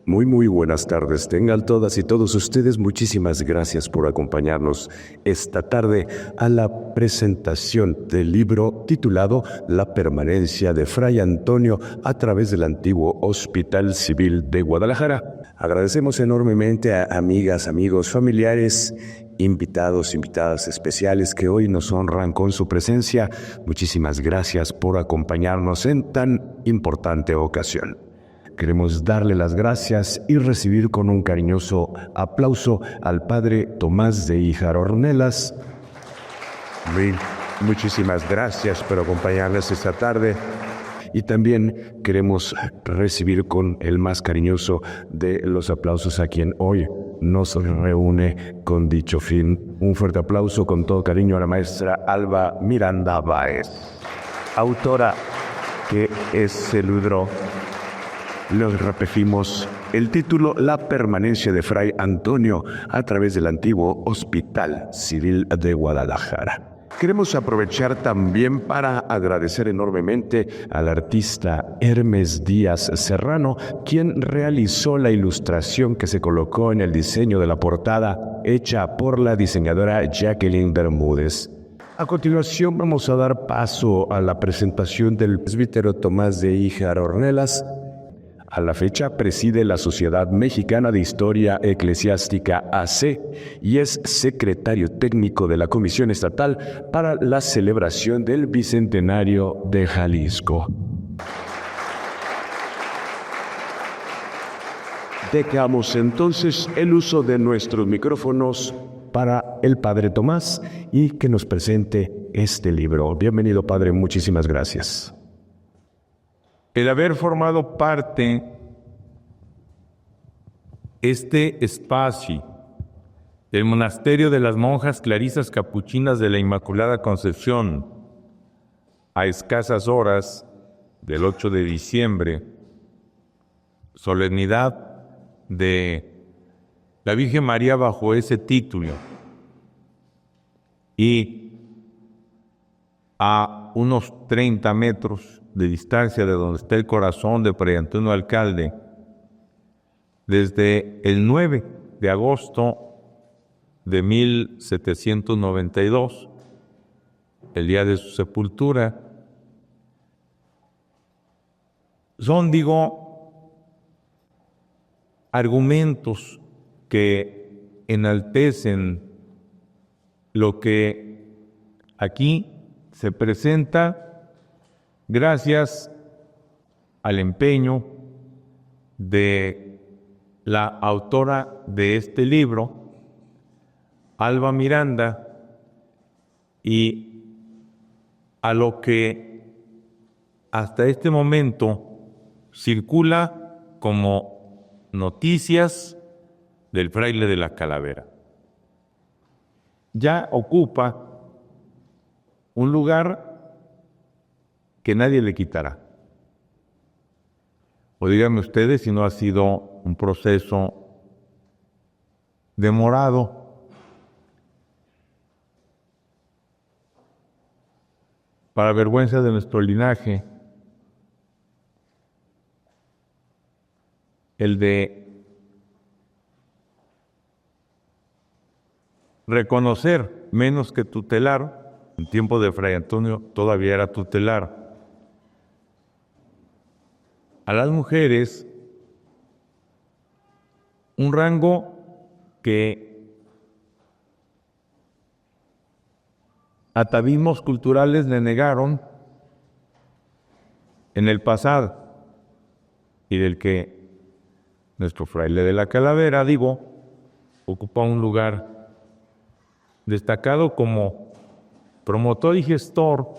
Muy buenas tardes. Tengan todas y todos ustedes muchísimas gracias por acompañarnos esta tarde a la presentación del libro titulado La permanencia de Fray Antonio a través del antiguo Hospital Civil de Guadalajara. Agradecemos enormemente a amigas, amigos, familiares, invitados, invitadas especiales que hoy nos honran con su presencia. Muchísimas gracias por acompañarnos en tan importante ocasión. Queremos darle las gracias y recibir con un cariñoso aplauso al padre Tomás de Híjar Ornelas. Muchísimas gracias por acompañarnos esta tarde. Y también queremos recibir con el más cariñoso de los aplausos a quien hoy nos reúne con dicho fin. Un fuerte aplauso con todo cariño a la maestra Alba Miranda Báez, autora que es el libro. Los repetimos, el título La permanencia de Fray Antonio a través del antiguo Hospital Civil de Guadalajara. Queremos aprovechar también para agradecer enormemente al artista Hermes Díaz Serrano, quien realizó la ilustración que se colocó en el diseño de la portada, hecha por la diseñadora Jacqueline Bermúdez. A continuación vamos a dar paso a la presentación del presbítero Tomás de Híjar Ornelas. A la fecha preside la Sociedad Mexicana de Historia Eclesiástica AC y es secretario técnico de la Comisión Estatal para la celebración del Bicentenario de Jalisco. Dejamos entonces el uso de nuestros micrófonos para el Padre Tomás y que nos presente este libro. Bienvenido, Padre, muchísimas gracias. El haber formado parte este espacio del monasterio de las monjas clarisas capuchinas de la Inmaculada Concepción a escasas horas del 8 de diciembre, solemnidad de la Virgen María bajo ese título, y a unos 30 metros de distancia de donde está el corazón de Fray Antonio Alcalde, desde el 9 de agosto de 1792, el día de su sepultura, son, argumentos que enaltecen lo que aquí se presenta gracias al empeño de la autora de este libro, Alba Miranda, y a lo que hasta este momento circula como noticias del fraile de la Calavera. Ya ocupa un lugar que nadie le quitará. O díganme ustedes si no ha sido un proceso demorado para vergüenza de nuestro linaje, el de reconocer menos que tutelar. En tiempo de Fray Antonio todavía era tutelar a las mujeres un rango que atavismos culturales le negaron en el pasado y del que nuestro fraile de la Calavera, ocupa un lugar destacado como promotor y gestor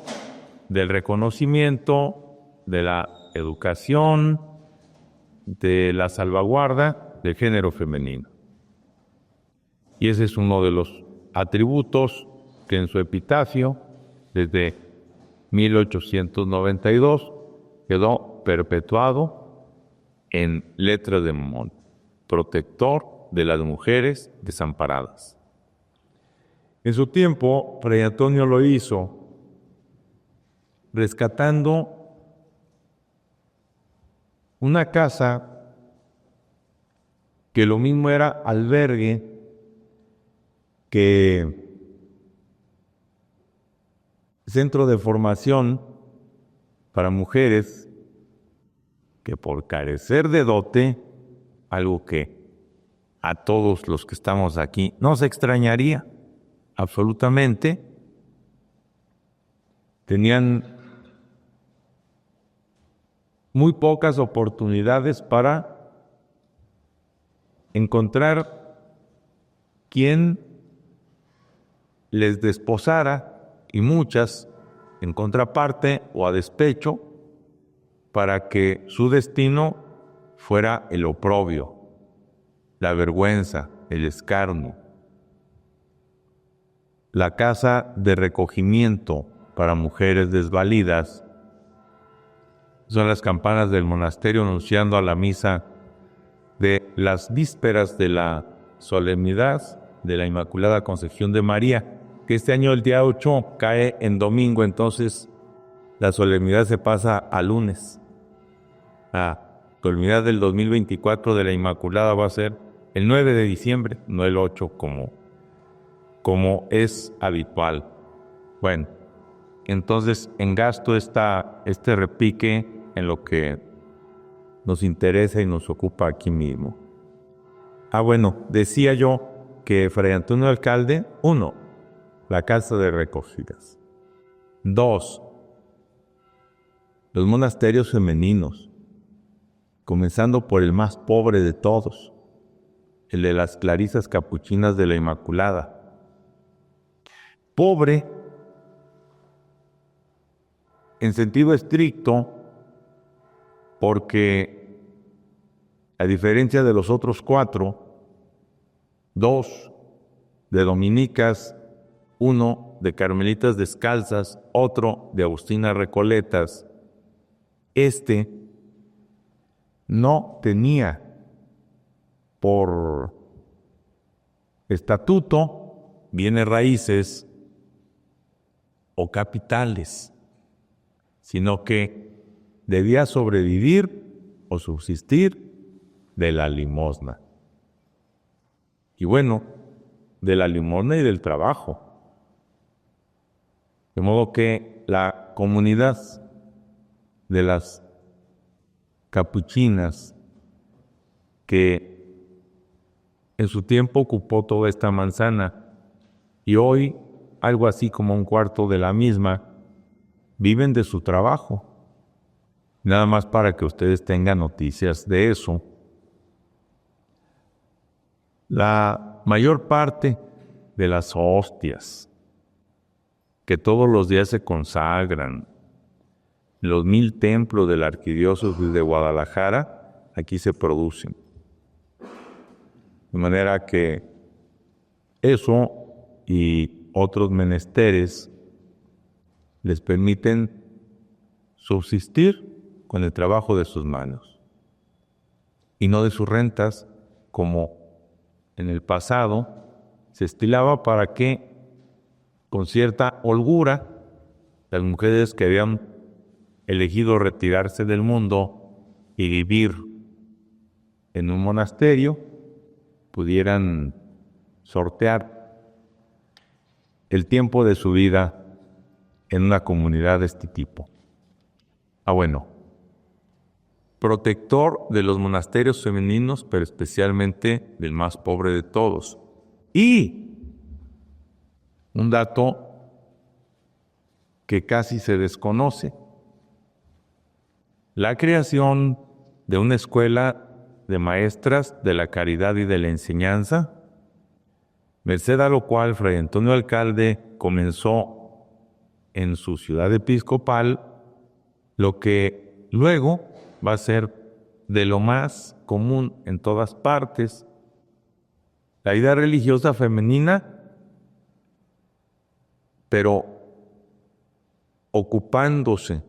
del reconocimiento, de la educación, de la salvaguarda del género femenino. Y ese es uno de los atributos que en su epitafio, desde 1892, quedó perpetuado en letra de Mon, protector de las mujeres desamparadas. En su tiempo, Fray Antonio lo hizo rescatando una casa que lo mismo era albergue que centro de formación para mujeres que por carecer de dote, algo que a todos los que estamos aquí nos extrañaría absolutamente, tenían muy pocas oportunidades para encontrar quien les desposara, y muchas en contraparte o a despecho, para que su destino fuera el oprobio, la vergüenza, el escarnio. La casa de recogimiento para mujeres desvalidas son las campanas del monasterio anunciando a la misa de las vísperas de la solemnidad de la Inmaculada Concepción de María, que este año el día 8 cae en domingo, entonces la solemnidad se pasa a lunes. La solemnidad del 2024 de la Inmaculada va a ser el 9 de diciembre, no el 8 como es habitual. Bueno, entonces engasto este repique en lo que nos interesa y nos ocupa aquí mismo. Bueno, decía yo que Fray Antonio Alcalde, 1, la casa de recogidas. 2, los monasterios femeninos, comenzando por el más pobre de todos, el de las Clarisas Capuchinas de la Inmaculada. Pobre en sentido estricto, porque a diferencia de los otros 4, 2 de dominicas, 1 de carmelitas descalzas, otro de agustinas recoletas, no tenía por estatuto bienes raíces o capitales, sino que debía sobrevivir o subsistir de la limosna. Y bueno, de la limosna y del trabajo. De modo que la comunidad de las capuchinas, que en su tiempo ocupó toda esta manzana y hoy algo así como un cuarto de la misma, viven de su trabajo. Nada más para que ustedes tengan noticias de eso. La mayor parte de las hostias que todos los días se consagran, los 1000 templos de la Arquidiócesis de Guadalajara, aquí se producen. De manera que eso y otros menesteres les permiten subsistir con el trabajo de sus manos y no de sus rentas, como en el pasado se estilaba, para que con cierta holgura las mujeres que habían elegido retirarse del mundo y vivir en un monasterio pudieran sortear el tiempo de su vida en una comunidad de este tipo. Bueno, protector de los monasterios femeninos, pero especialmente del más pobre de todos. Y un dato que casi se desconoce: la creación de una escuela de maestras de la caridad y de la enseñanza, merced a lo cual Fray Antonio Alcalde comenzó en su ciudad episcopal lo que luego va a ser de lo más común en todas partes: la vida religiosa femenina, pero ocupándose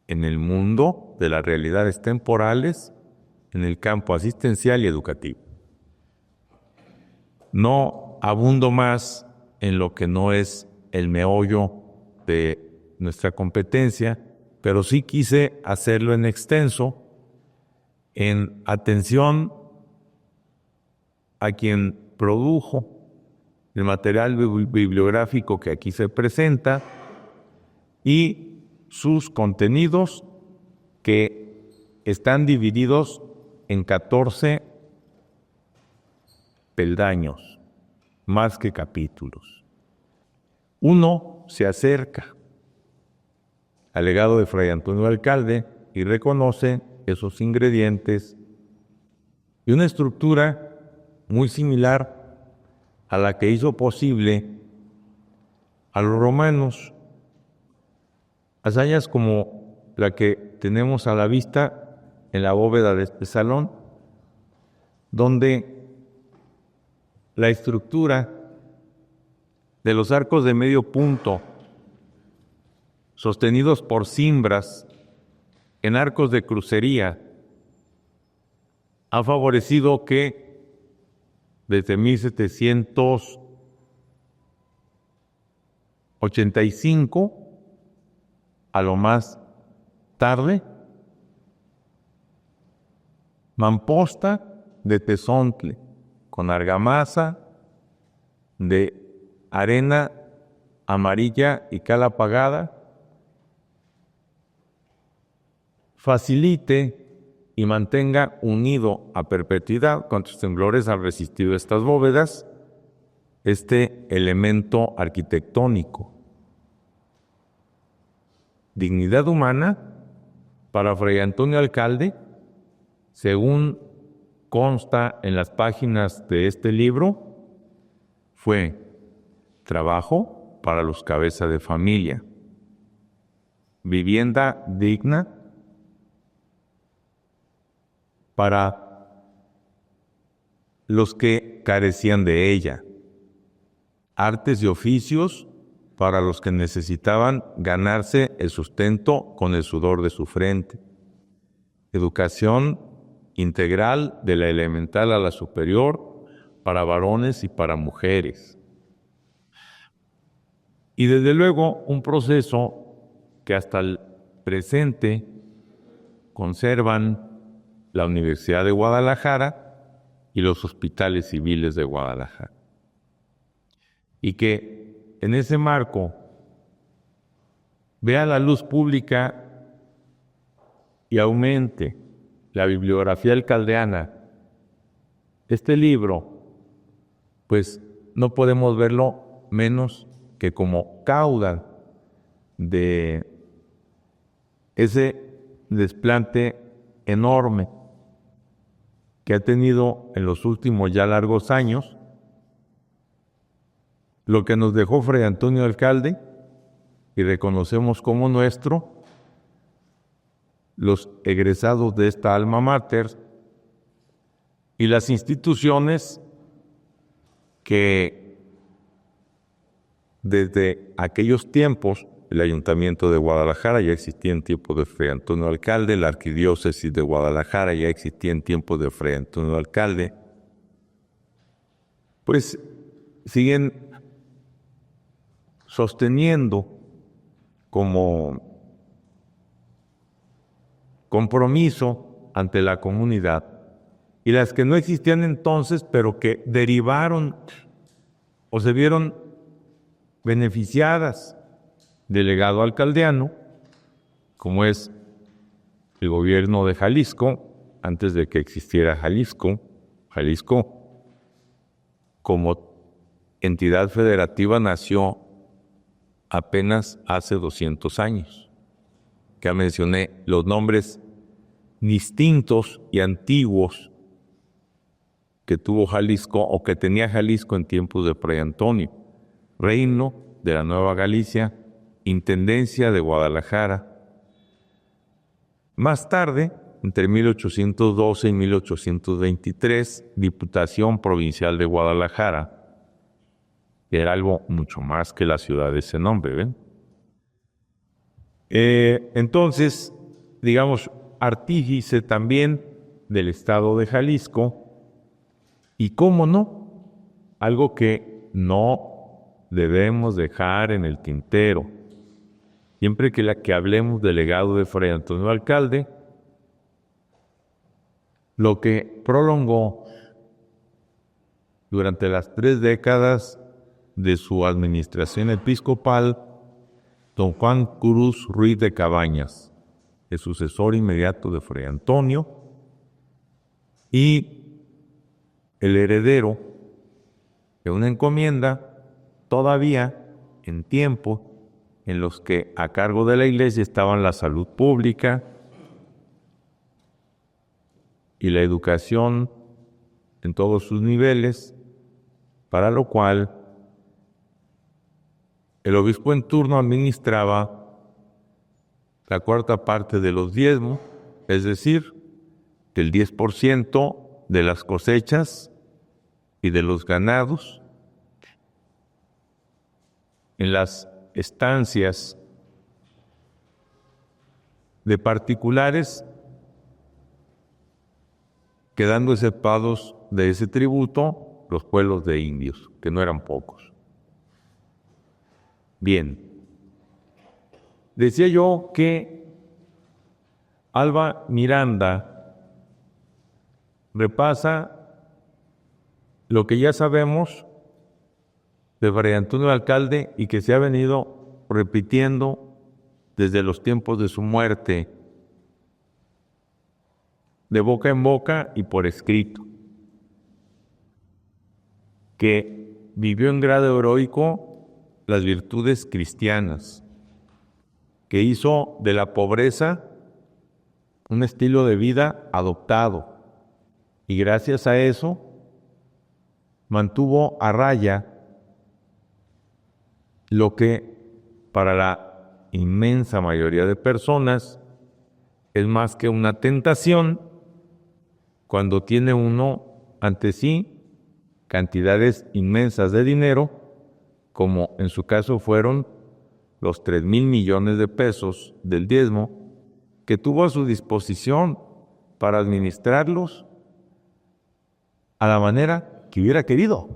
en el mundo de las realidades temporales, en el campo asistencial y educativo. No abundo más en lo que no es el meollo de nuestra competencia, pero sí quise hacerlo en extenso, en atención a quien produjo el material bibliográfico que aquí se presenta y sus contenidos, que están divididos en 14 peldaños, más que capítulos. Uno se acerca al legado de Fray Antonio Alcalde y reconoce esos ingredientes y una estructura muy similar a la que hizo posible a los romanos. Hazañas como la que tenemos a la vista en la bóveda de este salón, donde la estructura de los arcos de medio punto, sostenidos por cimbras en arcos de crucería, ha favorecido que desde 1785 a lo más tarde, mamposta de tezontle con argamasa de arena amarilla y cal apagada facilite y mantenga unido a perpetuidad, cuantos temblores han resistido estas bóvedas, este elemento arquitectónico. Dignidad humana para Fray Antonio Alcalde, según consta en las páginas de este libro, fue trabajo para los cabezas de familia, vivienda digna para los que carecían de ella, artes y oficios para los que necesitaban ganarse el sustento con el sudor de su frente, educación integral de la elemental a la superior para varones y para mujeres. Y desde luego un proceso que hasta el presente conservan la Universidad de Guadalajara y los hospitales civiles de Guadalajara. Y que en ese marco vea la luz pública y aumente la bibliografía alcaldeana. Este libro, pues no podemos verlo menos que como cauda de ese desplante enorme que ha tenido en los últimos ya largos años, lo que nos dejó Fray Antonio Alcalde, y reconocemos como nuestro, los egresados de esta alma mater y las instituciones que desde aquellos tiempos, el Ayuntamiento de Guadalajara ya existía en tiempo de Fray Antonio Alcalde, la Arquidiócesis de Guadalajara ya existía en tiempo de Fray Antonio Alcalde, pues siguen sosteniendo como compromiso ante la comunidad, y las que no existían entonces, pero que derivaron o se vieron beneficiadas del legado alcaldeano, como es el gobierno de Jalisco, antes de que existiera Jalisco. Jalisco, como entidad federativa, nació apenas hace 200 años. Ya mencioné los nombres distintos y antiguos que tuvo Jalisco o que tenía Jalisco en tiempos de Fray Antonio: Reino de la Nueva Galicia, Intendencia de Guadalajara. Más tarde, entre 1812 y 1823, Diputación Provincial de Guadalajara, que era algo mucho más que la ciudad de ese nombre, ¿ven? Entonces, digamos, artífice también del estado de Jalisco, y cómo no, algo que no debemos dejar en el tintero. Siempre que hablemos del legado de Fray Antonio Alcalde, lo que prolongó durante las 3 décadas de su administración episcopal, don Juan Cruz Ruiz de Cabañas, el sucesor inmediato de Fray Antonio, y el heredero de una encomienda todavía en tiempo en los que a cargo de la Iglesia estaban la salud pública y la educación en todos sus niveles, para lo cual el obispo en turno administraba la 1/4 de los diezmos, es decir, el 10% de las cosechas y de los ganados. En las estancias de particulares, quedando exceptuados de ese tributo los pueblos de indios, que no eran pocos. Bien, decía yo que Alba Miranda repasa lo que ya sabemos de Fray Antonio Alcalde y que se ha venido repitiendo desde los tiempos de su muerte, de boca en boca y por escrito, que vivió en grado heroico las virtudes cristianas, que hizo de la pobreza un estilo de vida adoptado y gracias a eso mantuvo a raya lo que para la inmensa mayoría de personas es más que una tentación cuando tiene uno ante sí cantidades inmensas de dinero, como en su caso fueron los 3,000 millones de pesos del diezmo que tuvo a su disposición para administrarlos a la manera que hubiera querido,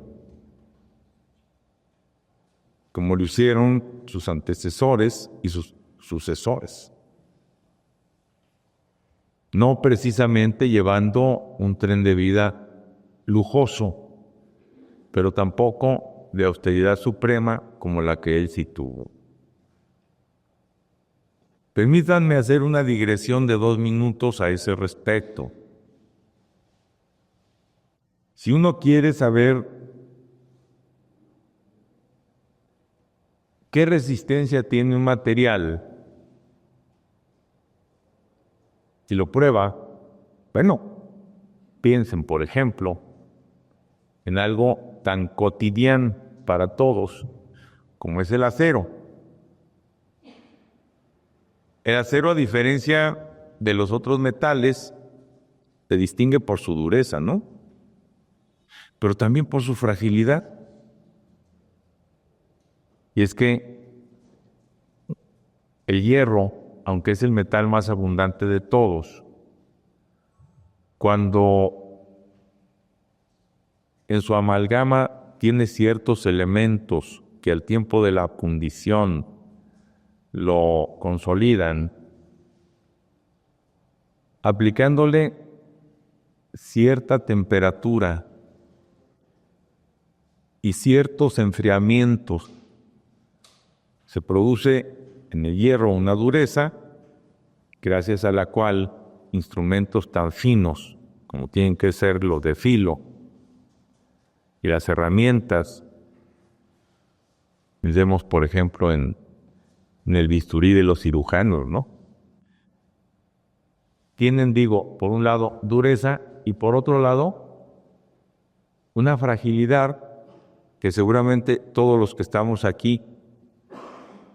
como lo hicieron sus antecesores y sus sucesores. No precisamente llevando un tren de vida lujoso, pero tampoco de austeridad suprema como la que él sí tuvo. Permítanme hacer una digresión de 2 minutos a ese respecto. Si uno quiere saber qué resistencia tiene un material, si lo prueba, bueno, piensen, por ejemplo, en algo tan cotidiano para todos como es el acero. El acero, a diferencia de los otros metales, se distingue por su dureza, ¿no? Pero también por su fragilidad. Y es que el hierro, aunque es el metal más abundante de todos, cuando en su amalgama tiene ciertos elementos que al tiempo de la fundición lo consolidan, aplicándole cierta temperatura y ciertos enfriamientos, se produce en el hierro una dureza, gracias a la cual instrumentos tan finos como tienen que ser los de filo y las herramientas, pensemos por ejemplo en el bisturí de los cirujanos, ¿no? Tienen, digo, por un lado dureza y por otro lado una fragilidad que seguramente todos los que estamos aquí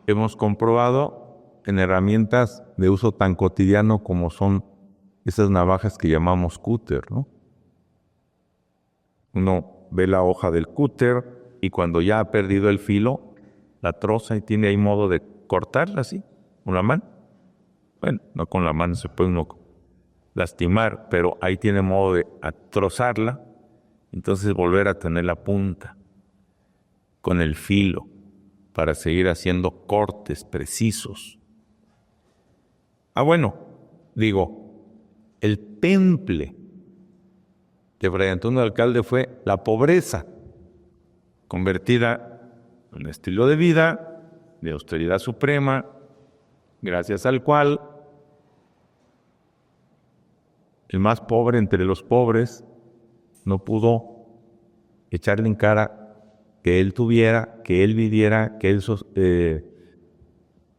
hemos comprobado en herramientas de uso tan cotidiano como son esas navajas que llamamos cúter, ¿no? Uno ve la hoja del cúter y cuando ya ha perdido el filo, la troza y tiene ahí modo de cortarla así, con la mano. Bueno, no con la mano se puede uno lastimar, pero ahí tiene modo de trozarla, entonces volver a tener la punta con el filo para seguir haciendo cortes precisos. Bueno, digo, el temple de Fray Antonio Alcalde fue la pobreza. convertida en un estilo de vida de austeridad suprema, gracias al cual el más pobre entre los pobres no pudo echarle en cara que él tuviera, que él viviera, que él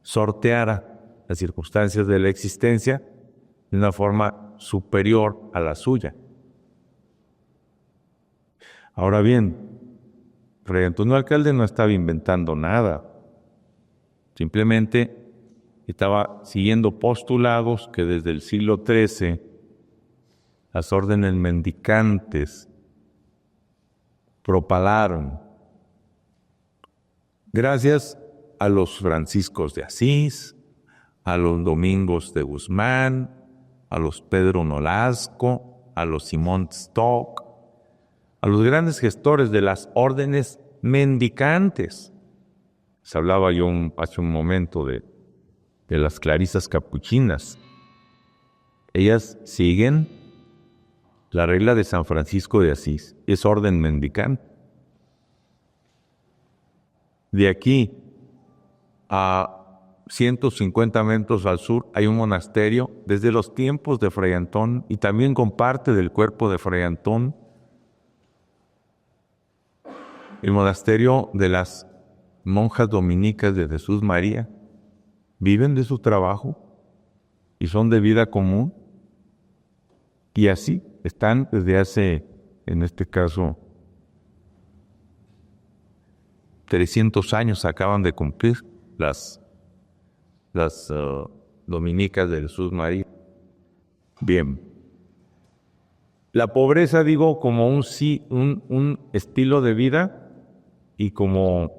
sorteara las circunstancias de la existencia de una forma superior a la suya. Ahora bien, Fray Antonio Alcalde no estaba inventando nada, simplemente estaba siguiendo postulados que desde el siglo XIII las órdenes mendicantes propalaron, gracias a los Franciscos de Asís, a los Domingos de Guzmán, a los Pedro Nolasco, a los Simón Stock, a los grandes gestores de las órdenes mendicantes. Se hablaba yo hace un momento de las clarisas capuchinas. Ellas siguen la regla de San Francisco de Asís, es orden mendicante. De aquí a 150 metros al sur hay un monasterio desde los tiempos de Fray Antón y también con parte del cuerpo de Fray Antón, el monasterio de las monjas dominicas de Jesús María. Viven de su trabajo y son de vida común, y así están desde hace, en este caso, 300 años acaban de cumplir las dominicas de Jesús María. Bien. La pobreza, digo, como un estilo de vida y como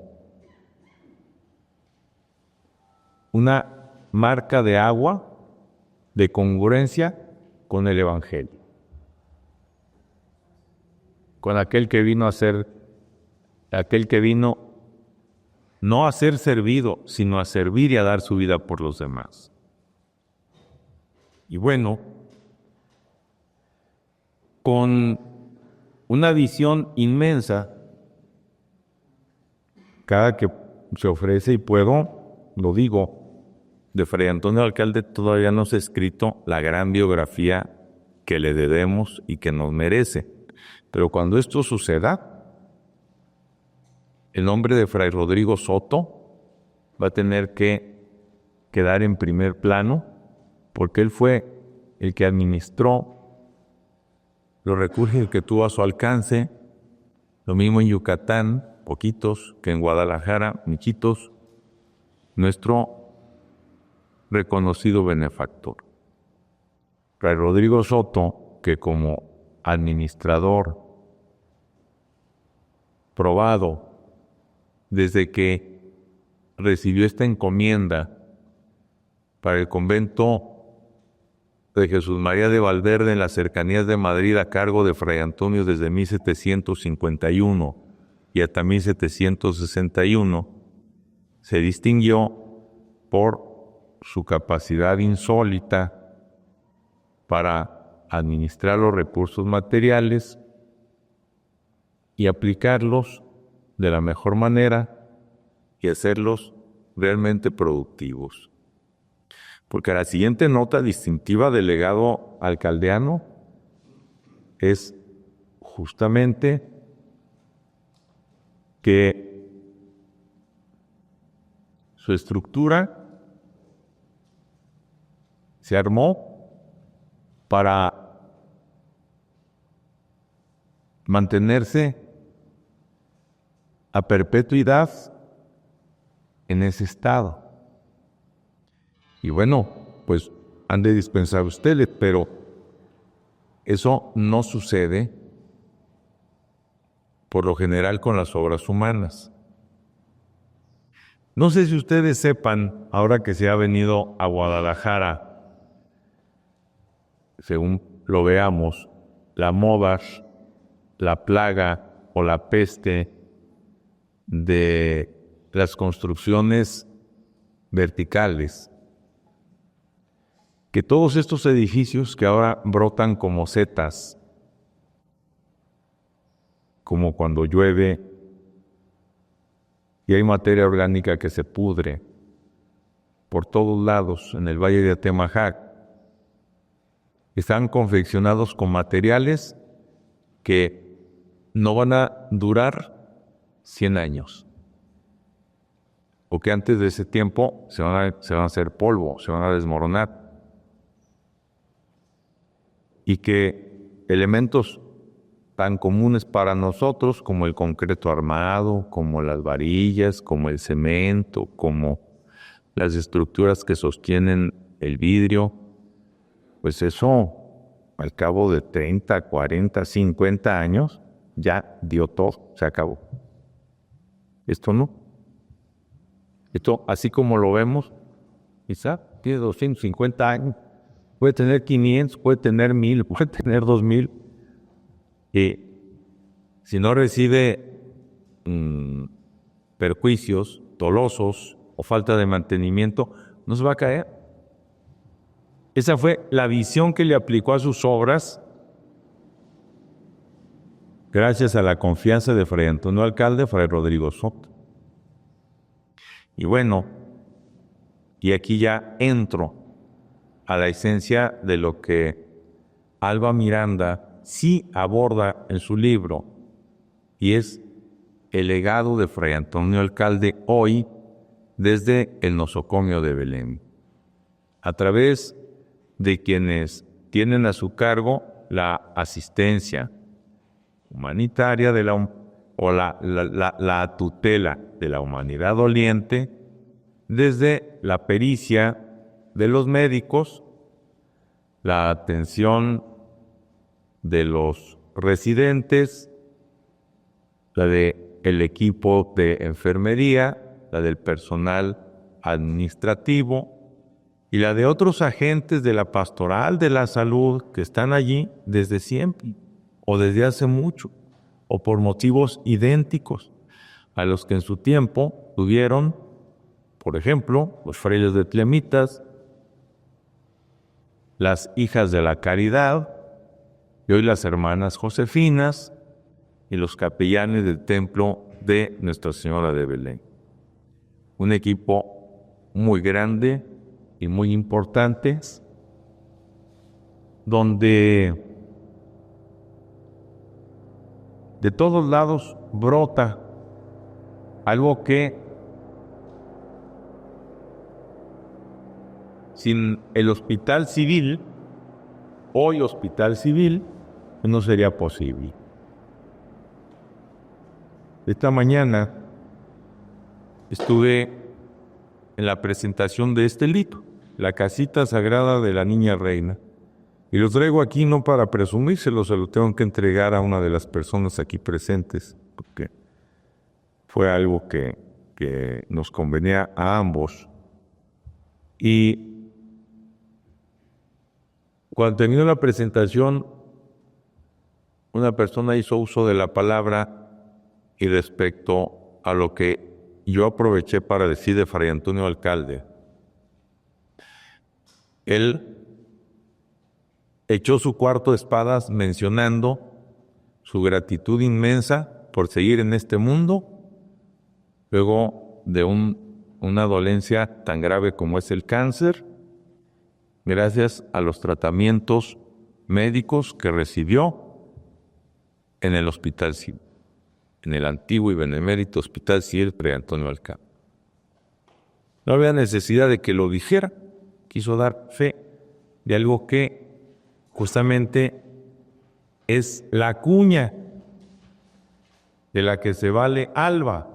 una marca de agua, de congruencia con el Evangelio, con aquel que vino no a ser servido, sino a servir y a dar su vida por los demás. Y bueno, con una visión inmensa, cada que se ofrece y puedo, lo digo, de Fray Antonio Alcalde todavía no se ha escrito la gran biografía que le debemos y que nos merece. Pero cuando esto suceda, el nombre de Fray Rodrigo Soto va a tener que quedar en primer plano, porque él fue el que administró los recursos que tuvo a su alcance, lo mismo en Yucatán, poquitos, que en Guadalajara, muchitos, nuestro reconocido benefactor. Fray Rodrigo Soto, que como administrador probado desde que recibió esta encomienda para el convento de Jesús María de Valverde en las cercanías de Madrid a cargo de Fray Antonio desde 1751 y hasta 1761, se distinguió por su capacidad insólita para administrar los recursos materiales y aplicarlos de la mejor manera y hacerlos realmente productivos. Porque la siguiente nota distintiva del legado alcaldeano es justamente que su estructura se armó para mantenerse a perpetuidad en ese estado. Y bueno, pues han de dispensar ustedes, pero eso no sucede por lo general con las obras humanas. No sé si ustedes sepan, ahora que se ha venido a Guadalajara, según lo veamos, la moda, la plaga o la peste de las construcciones verticales, que todos estos edificios que ahora brotan como setas, como cuando llueve y hay materia orgánica que se pudre por todos lados en el Valle de Atemajac. Están confeccionados con materiales que no van a durar 100 años. O que antes de ese tiempo se van a hacer polvo, se van a desmoronar. Y que elementos tan comunes para nosotros como el concreto armado, como las varillas, como el cemento, como las estructuras que sostienen el vidrio, pues eso al cabo de 30, 40, 50 años ya dio todo, se acabó. Esto no. Esto, así como lo vemos, quizá tiene 250 años, puede tener 500, puede tener 1000, puede tener 2000. Y si no recibe perjuicios dolosos o falta de mantenimiento, no se va a caer. Esa fue la visión que le aplicó a sus obras gracias a la confianza de Fray Antonio Alcalde, Fray Rodrigo Soto. Y bueno, y aquí ya entro a la esencia de lo que Alba Miranda sí aborda en su libro, y es el legado de Fray Antonio Alcalde hoy desde el nosocomio de Belén, a través de quienes tienen a su cargo la asistencia humanitaria de la tutela de la humanidad doliente, desde la pericia de los médicos, la atención de los residentes, la del equipo de enfermería, la del personal administrativo y la de otros agentes de la pastoral de la salud que están allí desde siempre o desde hace mucho o por motivos idénticos a los que en su tiempo tuvieron, por ejemplo, los frailes de Tlemitas, las hijas de la Caridad y hoy las hermanas Josefinas y los capellanes del templo de Nuestra Señora de Belén. Un equipo muy grande y muy importante, donde de todos lados brota algo que sin el hospital civil, hoy hospital civil, no sería posible. Esta mañana estuve en la presentación de este libro, La Casita Sagrada de la Niña Reina, y lo traigo aquí no para presumírselo, se lo tengo que entregar a una de las personas aquí presentes, porque fue algo que nos convenía a ambos. Y cuando terminó la presentación, una persona hizo uso de la palabra y respecto a lo que yo aproveché para decir de Fray Antonio Alcalde. Él echó su cuarto de espadas mencionando su gratitud inmensa por seguir en este mundo, luego de una dolencia tan grave como es el cáncer, gracias a los tratamientos médicos que recibió en el Hospital Civil, en el antiguo y benemérito Hospital Civil Fray Antonio Alcalde. No había necesidad de que lo dijera, quiso dar fe de algo que justamente es la cuña de la que se vale Alba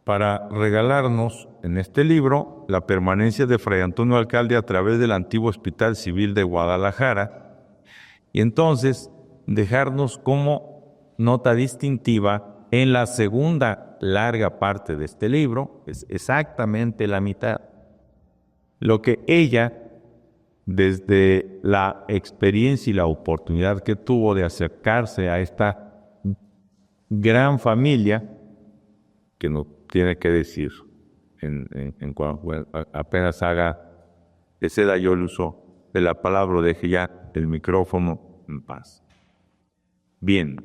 para regalarnos en este libro la permanencia de Fray Antonio Alcalde a través del antiguo Hospital Civil de Guadalajara y entonces dejarnos como nota distintiva en la segunda larga parte de este libro, es exactamente la mitad, lo que ella, desde la experiencia y la oportunidad que tuvo de acercarse a esta gran familia, que no tiene que decir en cuando apenas haga, que ceda yo el uso de la palabra, deje ya el micrófono en paz. Bien.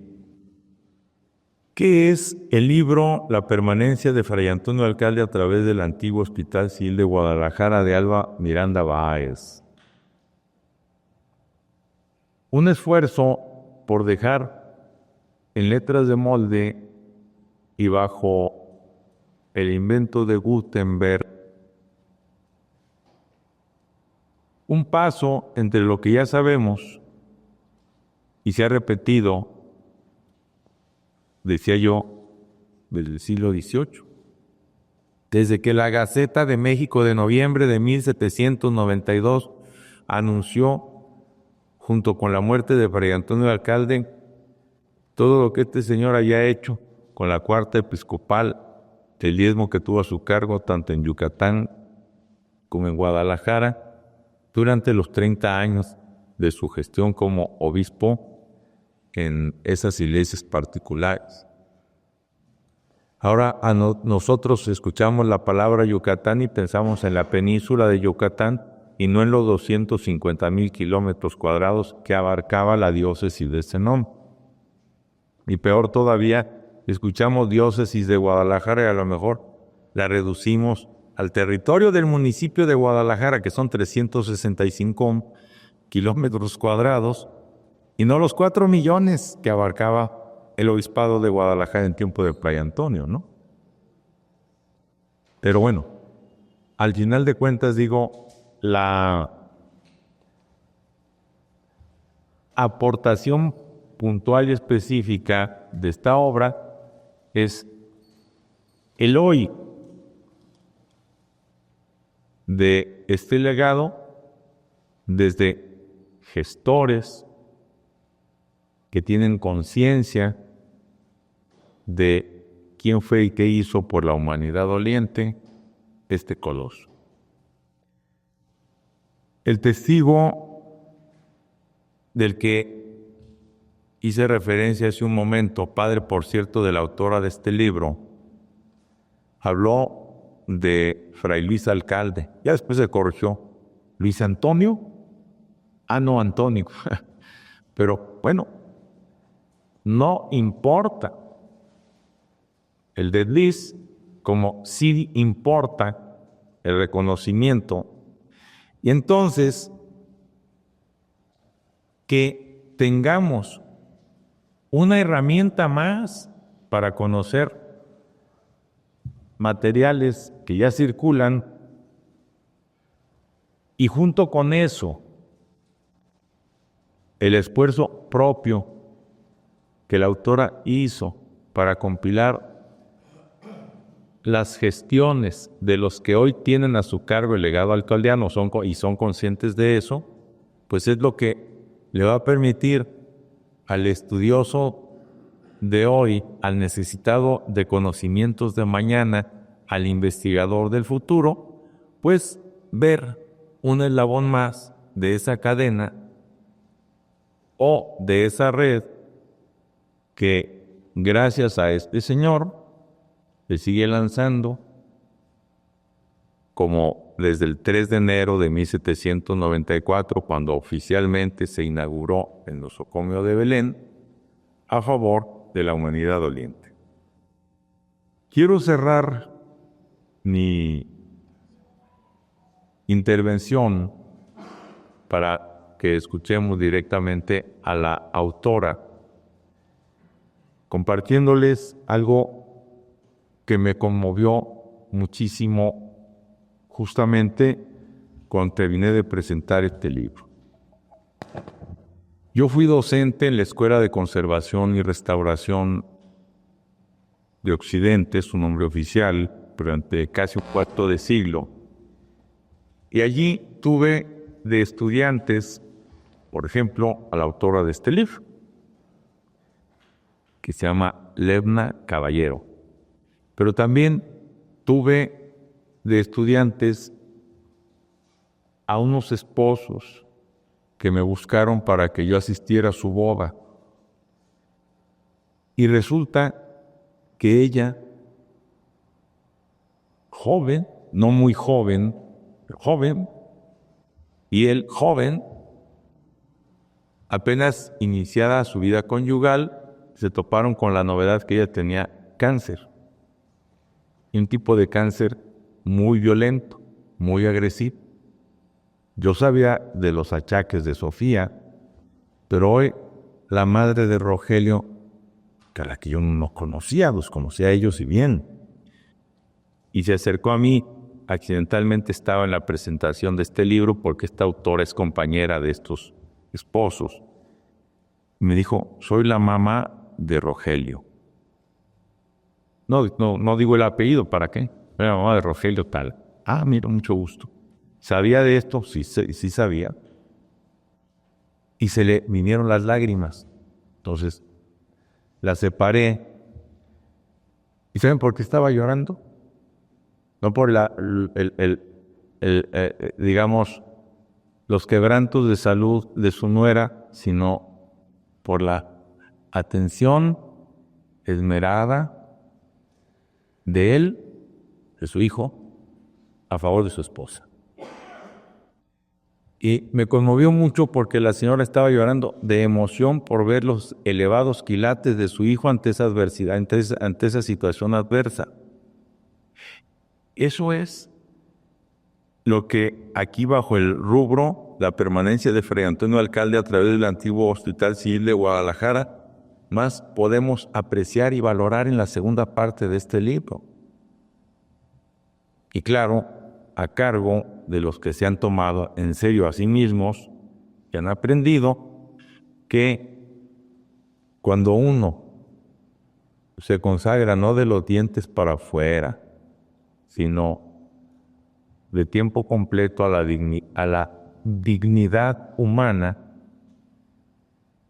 ¿Qué es el libro La permanencia de Fray Antonio Alcalde a través del antiguo Hospital Civil de Guadalajara de Alba Miranda Báez? Un esfuerzo por dejar en letras de molde y bajo el invento de Gutenberg un paso entre lo que ya sabemos y se ha repetido, decía yo, desde el siglo XVIII. Desde que la Gaceta de México de noviembre de 1792 anunció, junto con la muerte de Fray Antonio Alcalde, todo lo que este señor había hecho con la cuarta episcopal, el diezmo que tuvo a su cargo tanto en Yucatán como en Guadalajara, durante los 30 años de su gestión como obispo en esas iglesias particulares. Ahora nosotros escuchamos la palabra Yucatán y pensamos en la península de Yucatán y no en los 250,000 kilómetros cuadrados que abarcaba la diócesis de Zenón. Y peor todavía, escuchamos diócesis de Guadalajara y a lo mejor la reducimos al territorio del municipio de Guadalajara, que son 365 kilómetros cuadrados, y no los 4 millones que abarcaba el obispado de Guadalajara en tiempo de Fray Antonio, ¿no? Pero bueno, al final de cuentas digo, la aportación puntual y específica de esta obra es el hoy de este legado desde gestores que tienen conciencia de quién fue y qué hizo por la humanidad doliente este coloso. El testigo del que hice referencia hace un momento, padre, por cierto, de la autora de este libro, habló de Fray Luis Alcalde. Ya después se corrigió. ¿Luis Antonio? Ah, no, Antonio. Pero bueno, no importa el desliz, como sí importa el reconocimiento. Y entonces, que tengamos una herramienta más para conocer materiales que ya circulan y junto con eso, el esfuerzo propio que la autora hizo para compilar las gestiones de los que hoy tienen a su cargo el legado alcaldiano y son conscientes de eso, pues es lo que le va a permitir al estudioso de hoy, al necesitado de conocimientos de mañana, al investigador del futuro, pues ver un eslabón más de esa cadena o de esa red que gracias a este señor se sigue lanzando, como desde el 3 de enero de 1794, cuando oficialmente se inauguró el nosocomio de Belén, a favor de la humanidad doliente. Quiero cerrar mi intervención para que escuchemos directamente a la autora, compartiéndoles algo que me conmovió muchísimo justamente cuando terminé de presentar este libro. Yo fui docente en la Escuela de Conservación y Restauración de Occidente, su nombre oficial, durante casi un cuarto de siglo. Y allí tuve de estudiantes, por ejemplo, a la autora de este libro, que se llama Levna Caballero. Pero también tuve de estudiantes a unos esposos que me buscaron para que yo asistiera a su boda. Y resulta que ella, joven, no muy joven, pero joven, y él joven, apenas iniciada su vida conyugal, se toparon con la novedad que ella tenía cáncer. Y un tipo de cáncer muy violento, muy agresivo. Yo sabía de los achaques de Sofía, pero hoy la madre de Rogelio, que a la que yo no conocía, los conocía a ellos y bien, y se acercó a mí, accidentalmente estaba en la presentación de este libro porque esta autora es compañera de estos esposos. Me dijo, soy la mamá de Rogelio. No digo el apellido, ¿para qué? Soy la mamá de Rogelio tal. Ah, mira, mucho gusto. ¿Sabía de esto? Sí sabía. Y se le vinieron las lágrimas. Entonces, la separé. ¿Y saben por qué estaba llorando? No por digamos, los quebrantos de salud de su nuera, sino por la atención esmerada de él, de su hijo, a favor de su esposa. Y me conmovió mucho porque la señora estaba llorando de emoción por ver los elevados quilates de su hijo ante esa adversidad, ante esa situación adversa. Eso es lo que aquí bajo el rubro, la permanencia de Fray Antonio Alcalde a través del antiguo Hospital Civil de Guadalajara, más podemos apreciar y valorar en la segunda parte de este libro. Y claro, a cargo de los que se han tomado en serio a sí mismos, que han aprendido que cuando uno se consagra no de los dientes para afuera, sino de tiempo completo a la dignidad humana,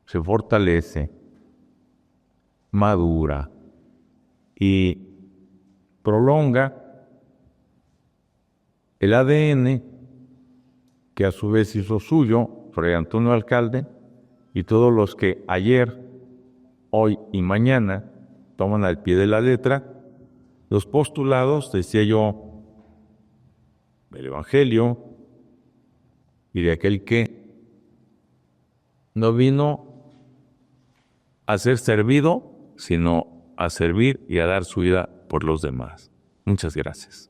se fortalece, madura y prolonga el ADN que a su vez hizo suyo Fray Antonio Alcalde y todos los que ayer, hoy y mañana toman al pie de la letra los postulados, decía yo, del Evangelio y de aquel que no vino a ser servido, sino a servir y a dar su vida por los demás. Muchas gracias.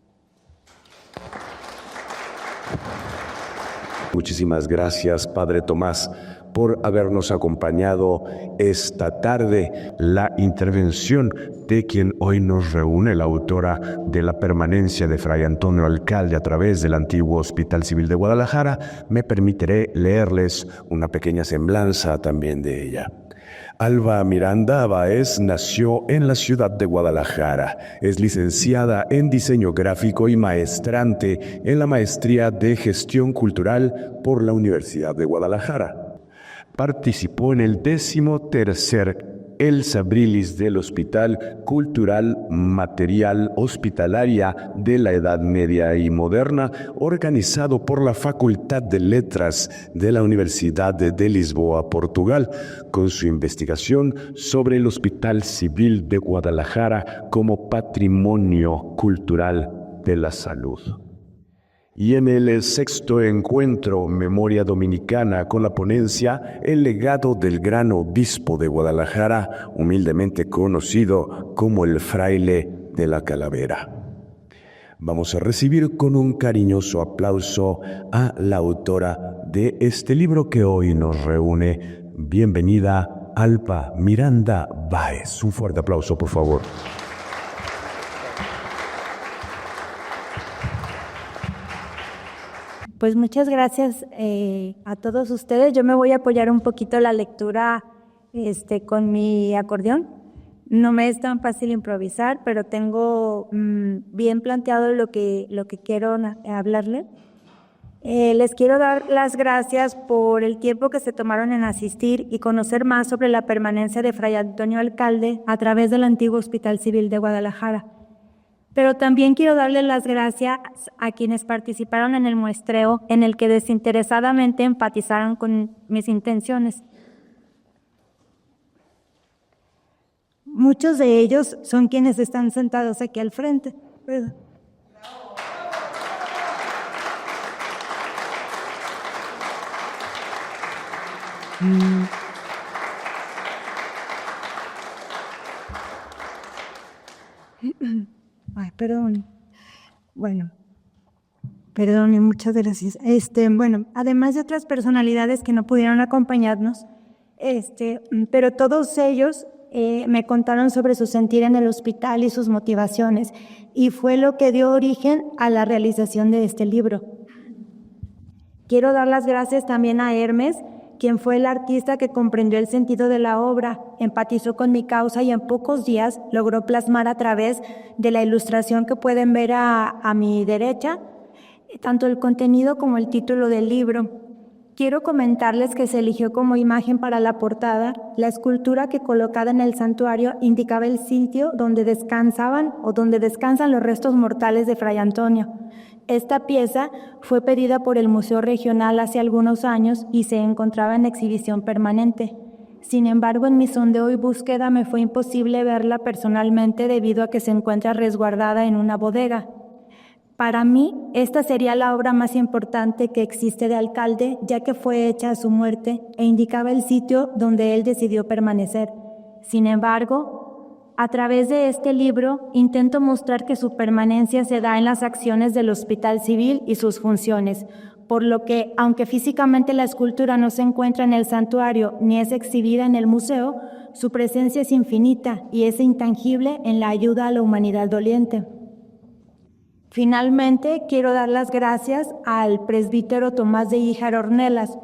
Muchísimas gracias, Padre Tomás, por habernos acompañado esta tarde. La intervención de quien hoy nos reúne, la autora de La permanencia de Fray Antonio Alcalde a través del antiguo Hospital Civil de Guadalajara, me permitiré leerles una pequeña semblanza también de ella. Alba Miranda Báez nació en la ciudad de Guadalajara. Es licenciada en diseño gráfico y maestrante en la maestría de gestión cultural por la Universidad de Guadalajara. Participó en el 13º Elsa Brilis del Hospital Cultural Material Hospitalaria de la Edad Media y Moderna, organizado por la Facultad de Letras de la Universidad de Lisboa, Portugal, con su investigación sobre el Hospital Civil de Guadalajara como patrimonio cultural de la salud. Y en el 6º encuentro Memoria Dominicana con la ponencia El legado del gran obispo de Guadalajara, humildemente conocido como el fraile de la calavera. Vamos a recibir con un cariñoso aplauso a la autora de este libro que hoy nos reúne. Bienvenida, Alba Miranda Báez. Un fuerte aplauso, por favor. Pues muchas gracias a todos ustedes. Yo me voy a apoyar un poquito la lectura con mi acordeón. No me es tan fácil improvisar, pero tengo bien planteado lo que quiero hablarle. Les quiero dar las gracias por el tiempo que se tomaron en asistir y conocer más sobre la permanencia de Fray Antonio Alcalde a través del antiguo Hospital Civil de Guadalajara. Pero también quiero darles las gracias a quienes participaron en el muestreo en el que desinteresadamente empatizaron con mis intenciones. Muchos de ellos son quienes están sentados aquí al frente. Ay, perdón. Bueno, perdón y muchas gracias. Bueno, además de otras personalidades que no pudieron acompañarnos, pero todos ellos me contaron sobre su sentir en el hospital y sus motivaciones, y fue lo que dio origen a la realización de este libro. Quiero dar las gracias también a Hermes, quien fue el artista que comprendió el sentido de la obra, empatizó con mi causa y en pocos días logró plasmar a través de la ilustración que pueden ver a mi derecha, tanto el contenido como el título del libro. Quiero comentarles que se eligió como imagen para la portada la escultura que, colocada en el santuario, indicaba el sitio donde descansaban o donde descansan los restos mortales de Fray Antonio. Esta pieza fue pedida por el Museo Regional hace algunos años y se encontraba en exhibición permanente. Sin embargo, en mi sondeo y búsqueda me fue imposible verla personalmente debido a que se encuentra resguardada en una bodega. Para mí, esta sería la obra más importante que existe de Alcalde, ya que fue hecha a su muerte e indicaba el sitio donde él decidió permanecer. Sin embargo, a través de este libro intento mostrar que su permanencia se da en las acciones del Hospital Civil y sus funciones, por lo que, aunque físicamente la escultura no se encuentra en el santuario ni es exhibida en el museo, su presencia es infinita y es intangible en la ayuda a la humanidad doliente. Finalmente, quiero dar las gracias al presbítero Tomás de Híjar Ornelas.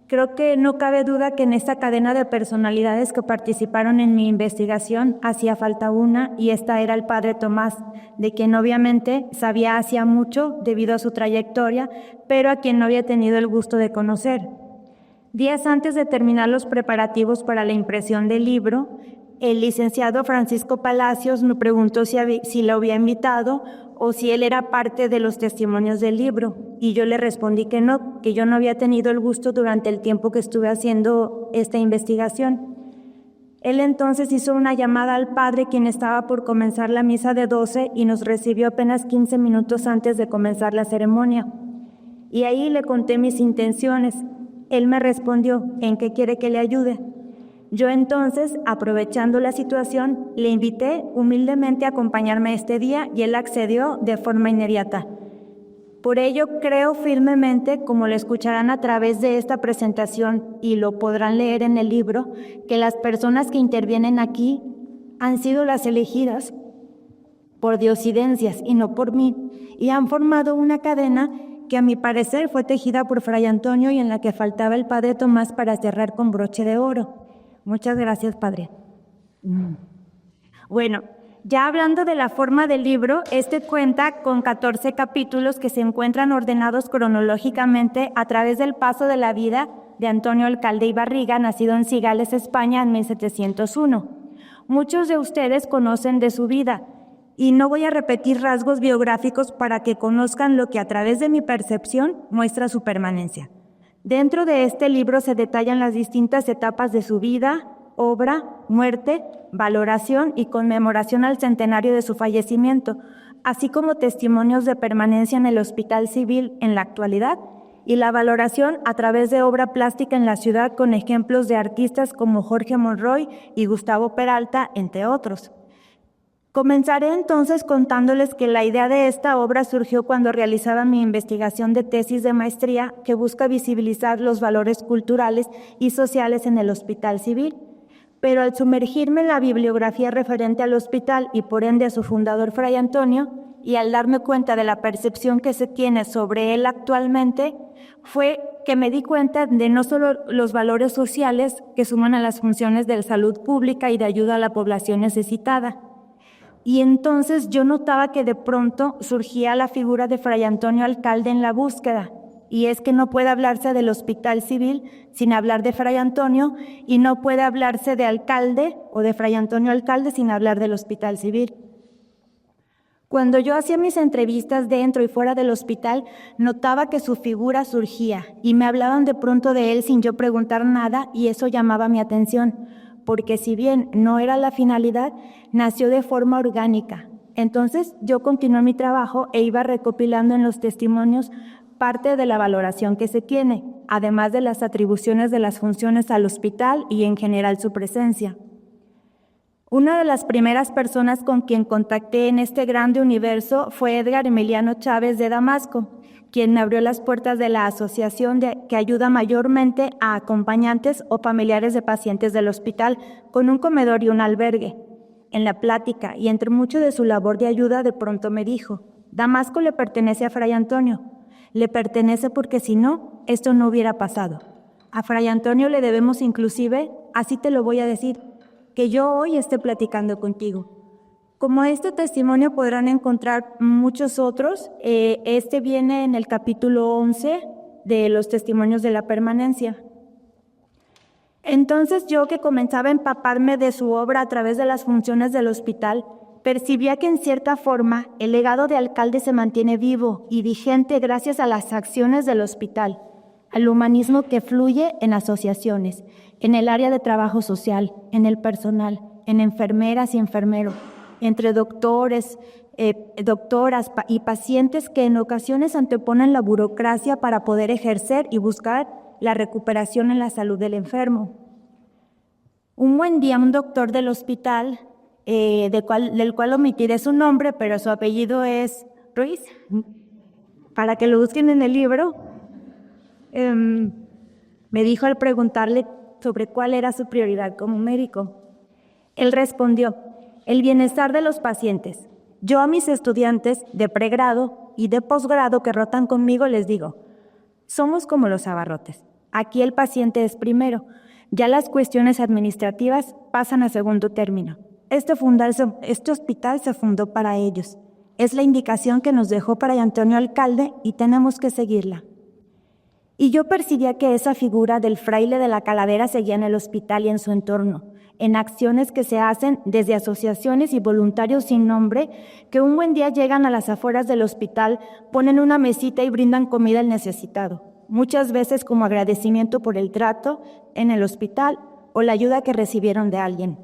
Creo que no cabe duda que en esta cadena de personalidades que participaron en mi investigación hacía falta una, y esta era el padre Tomás, de quien obviamente sabía hacía mucho debido a su trayectoria, pero a quien no había tenido el gusto de conocer. Días antes de terminar los preparativos para la impresión del libro, el licenciado Francisco Palacios me preguntó si lo había invitado o si él era parte de los testimonios del libro, y yo le respondí que no, que yo no había tenido el gusto durante el tiempo que estuve haciendo esta investigación. Él entonces hizo una llamada al padre, quien estaba por comenzar la misa de 12 y nos recibió apenas 15 minutos antes de comenzar la ceremonia. Y ahí le conté mis intenciones. Él me respondió, ¿en qué quiere que le ayude? Yo entonces, aprovechando la situación, le invité humildemente a acompañarme este día y él accedió de forma inmediata. Por ello, creo firmemente, como lo escucharán a través de esta presentación y lo podrán leer en el libro, que las personas que intervienen aquí han sido las elegidas por diosidencias y no por mí, y han formado una cadena que a mi parecer fue tejida por Fray Antonio y en la que faltaba el padre Tomás para cerrar con broche de oro. Muchas gracias, padre. Bueno, ya hablando de la forma del libro, este cuenta con 14 capítulos que se encuentran ordenados cronológicamente a través del paso de la vida de Antonio Alcalde y Barriga, nacido en Cigales, España, en 1701. Muchos de ustedes conocen de su vida, y no voy a repetir rasgos biográficos para que conozcan lo que a través de mi percepción muestra su permanencia. Dentro de este libro se detallan las distintas etapas de su vida, obra, muerte, valoración y conmemoración al centenario de su fallecimiento, así como testimonios de permanencia en el Hospital Civil en la actualidad y la valoración a través de obra plástica en la ciudad con ejemplos de artistas como Jorge Monroy y Gustavo Peralta, entre otros. Comenzaré entonces contándoles que la idea de esta obra surgió cuando realizaba mi investigación de tesis de maestría que busca visibilizar los valores culturales y sociales en el Hospital Civil. Pero al sumergirme en la bibliografía referente al hospital y por ende a su fundador Fray Antonio, y al darme cuenta de la percepción que se tiene sobre él actualmente, fue que me di cuenta de no solo los valores sociales que suman a las funciones de salud pública y de ayuda a la población necesitada. Y entonces yo notaba que de pronto surgía la figura de Fray Antonio Alcalde en la búsqueda, y es que no puede hablarse del Hospital Civil sin hablar de Fray Antonio, y no puede hablarse de alcalde o de Fray Antonio Alcalde sin hablar del Hospital Civil. Cuando yo hacía mis entrevistas dentro y fuera del hospital, notaba que su figura surgía y me hablaban de pronto de él sin yo preguntar nada, y eso llamaba mi atención, porque si bien no era la finalidad, nació de forma orgánica. Entonces yo continué mi trabajo e iba recopilando en los testimonios parte de la valoración que se tiene, además de las atribuciones de las funciones al hospital y en general su presencia. Una de las primeras personas con quien contacté en este grande universo fue Edgar Emiliano Chávez de Damasco, quien me abrió las puertas de la asociación que ayuda mayormente a acompañantes o familiares de pacientes del hospital con un comedor y un albergue. En la plática y entre mucho de su labor de ayuda, de pronto me dijo: Damasco le pertenece a Fray Antonio. Le pertenece porque si no, esto no hubiera pasado. A Fray Antonio le debemos inclusive, así te lo voy a decir, que yo hoy esté platicando contigo. Como este testimonio podrán encontrar muchos otros. Este viene en el capítulo 11 de los testimonios de la permanencia. Entonces yo, que comenzaba a empaparme de su obra a través de las funciones del hospital, percibía que en cierta forma el legado de alcalde se mantiene vivo y vigente gracias a las acciones del hospital, al humanismo que fluye en asociaciones, en el área de trabajo social, en el personal, en enfermeras y enfermeros, entre doctores, doctoras y pacientes que en ocasiones anteponen la burocracia para poder ejercer y buscar la recuperación en la salud del enfermo. Un buen día, un doctor del hospital, del cual omitiré su nombre, pero su apellido es Ruiz, para que lo busquen en el libro, me dijo al preguntarle sobre cuál era su prioridad como médico. Él respondió: el bienestar de los pacientes. Yo a mis estudiantes de pregrado y de posgrado que rotan conmigo les digo: somos como los abarrotes. Aquí el paciente es primero. Ya las cuestiones administrativas pasan a segundo término. Este hospital se fundó para ellos. Es la indicación que nos dejó Fray Antonio Alcalde y tenemos que seguirla. Y yo percibía que esa figura del fraile de la Calavera seguía en el hospital y en su entorno, en acciones que se hacen desde asociaciones y voluntarios sin nombre que un buen día llegan a las afueras del hospital, ponen una mesita y brindan comida al necesitado, muchas veces como agradecimiento por el trato en el hospital o la ayuda que recibieron de alguien.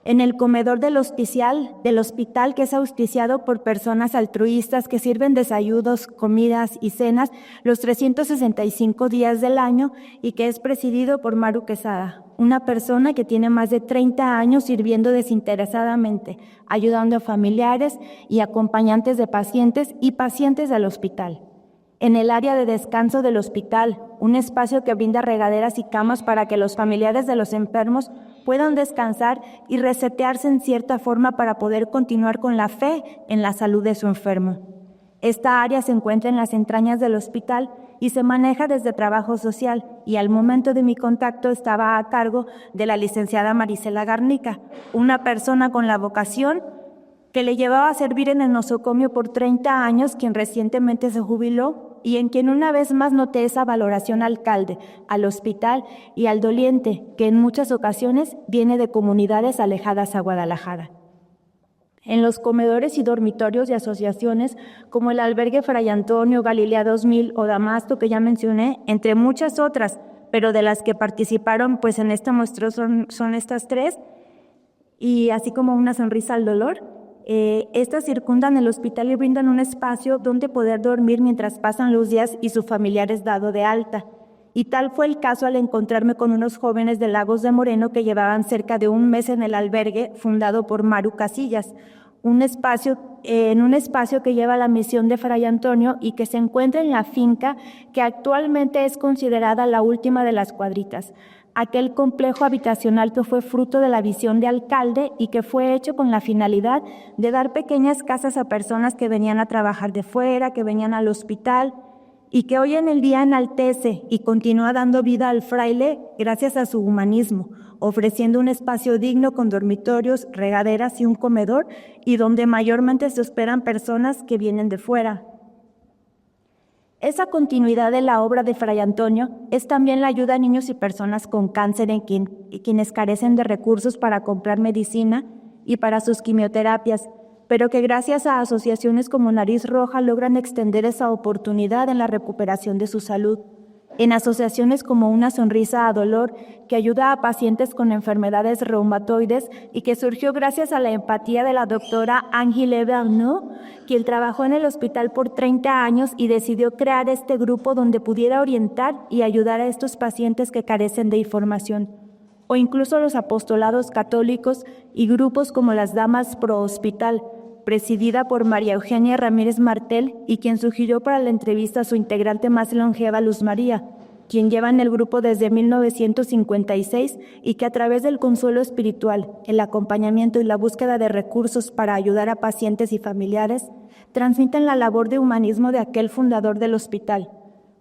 En el comedor del hospital, que es auspiciado por personas altruistas que sirven desayunos, comidas y cenas los 365 días del año y que es presidido por Maru Quesada, una persona que tiene más de 30 años sirviendo desinteresadamente, ayudando a familiares y acompañantes de pacientes y pacientes del hospital. En el área de descanso del hospital, un espacio que brinda regaderas y camas para que los familiares de los enfermos puedan descansar y resetearse en cierta forma para poder continuar con la fe en la salud de su enfermo. Esta área se encuentra en las entrañas del hospital y se maneja desde trabajo social, y al momento de mi contacto estaba a cargo de la licenciada Marisela Garnica, una persona con la vocación que le llevaba a servir en el nosocomio por 30 años, quien recientemente se jubiló y en quien una vez más noté esa valoración al alcalde, al hospital y al doliente, que en muchas ocasiones viene de comunidades alejadas a Guadalajara. En los comedores y dormitorios de asociaciones como el albergue Fray Antonio, Galilea 2000 o Damasco, que ya mencioné, entre muchas otras, pero de las que participaron pues en esta muestra son estas tres, y así como una sonrisa al dolor. Estas circundan el hospital y brindan un espacio donde poder dormir mientras pasan los días y su familiar es dado de alta. Y tal fue el caso al encontrarme con unos jóvenes de Lagos de Moreno que llevaban cerca de un mes en el albergue fundado por Maru Casillas, en un espacio que lleva la misión de Fray Antonio y que se encuentra en la finca que actualmente es considerada la última de las Cuadritas, aquel complejo habitacional que fue fruto de la visión de alcalde y que fue hecho con la finalidad de dar pequeñas casas a personas que venían a trabajar de fuera, que venían al hospital, y que hoy en el día enaltece y continúa dando vida al fraile gracias a su humanismo, ofreciendo un espacio digno con dormitorios, regaderas y un comedor, y donde mayormente se esperan personas que vienen de fuera. Esa continuidad de la obra de Fray Antonio es también la ayuda a niños y personas con cáncer quienes carecen de recursos para comprar medicina y para sus quimioterapias, pero que gracias a asociaciones como Nariz Roja logran extender esa oportunidad en la recuperación de su salud. En asociaciones como Una Sonrisa a Dolor, que ayuda a pacientes con enfermedades reumatoides y que surgió gracias a la empatía de la doctora Angile Bernot, quien trabajó en el hospital por 30 años y decidió crear este grupo donde pudiera orientar y ayudar a estos pacientes que carecen de información. o incluso los apostolados católicos y grupos como las Damas Pro Hospital, presidida por María Eugenia Ramírez Martel y quien sugirió para la entrevista a su integrante más longeva, Luz María, quien lleva en el grupo desde 1956 y que a través del consuelo espiritual, el acompañamiento y la búsqueda de recursos para ayudar a pacientes y familiares, transmiten la labor de humanismo de aquel fundador del hospital.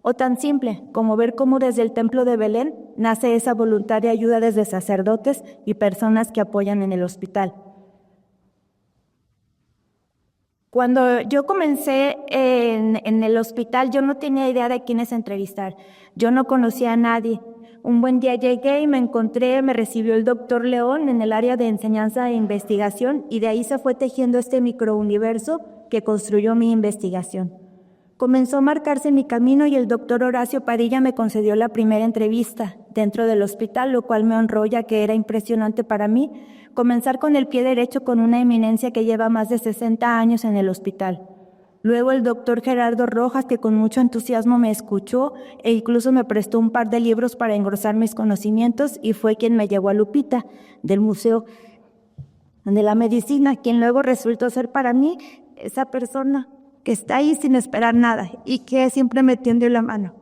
O tan simple como ver cómo desde el Templo de Belén nace esa voluntaria ayuda desde sacerdotes y personas que apoyan en el hospital. Cuando yo comencé en el hospital, yo no tenía idea de quiénes entrevistar. Yo no conocía a nadie. Un buen día llegué y me recibió el doctor León en el área de enseñanza e investigación y de ahí se fue tejiendo este microuniverso que construyó mi investigación. Comenzó a marcarse mi camino y el doctor Horacio Padilla me concedió la primera entrevista dentro del hospital, lo cual me honró ya que era impresionante para mí comenzar con el pie derecho con una eminencia que lleva más de 60 años en el hospital. Luego el doctor Gerardo Rojas, que con mucho entusiasmo me escuchó e incluso me prestó un par de libros para engrosar mis conocimientos y fue quien me llevó a Lupita, del Museo de la Medicina, quien luego resultó ser para mí esa persona que está ahí sin esperar nada y que siempre me tiende la mano.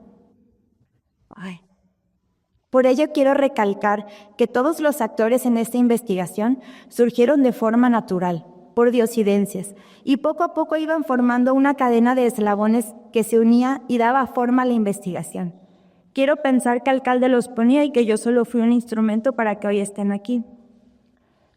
Por ello quiero recalcar que todos los actores en esta investigación surgieron de forma natural, por diosidencias, y poco a poco iban formando una cadena de eslabones que se unía y daba forma a la investigación. Quiero pensar que Alcalde los ponía y que yo solo fui un instrumento para que hoy estén aquí.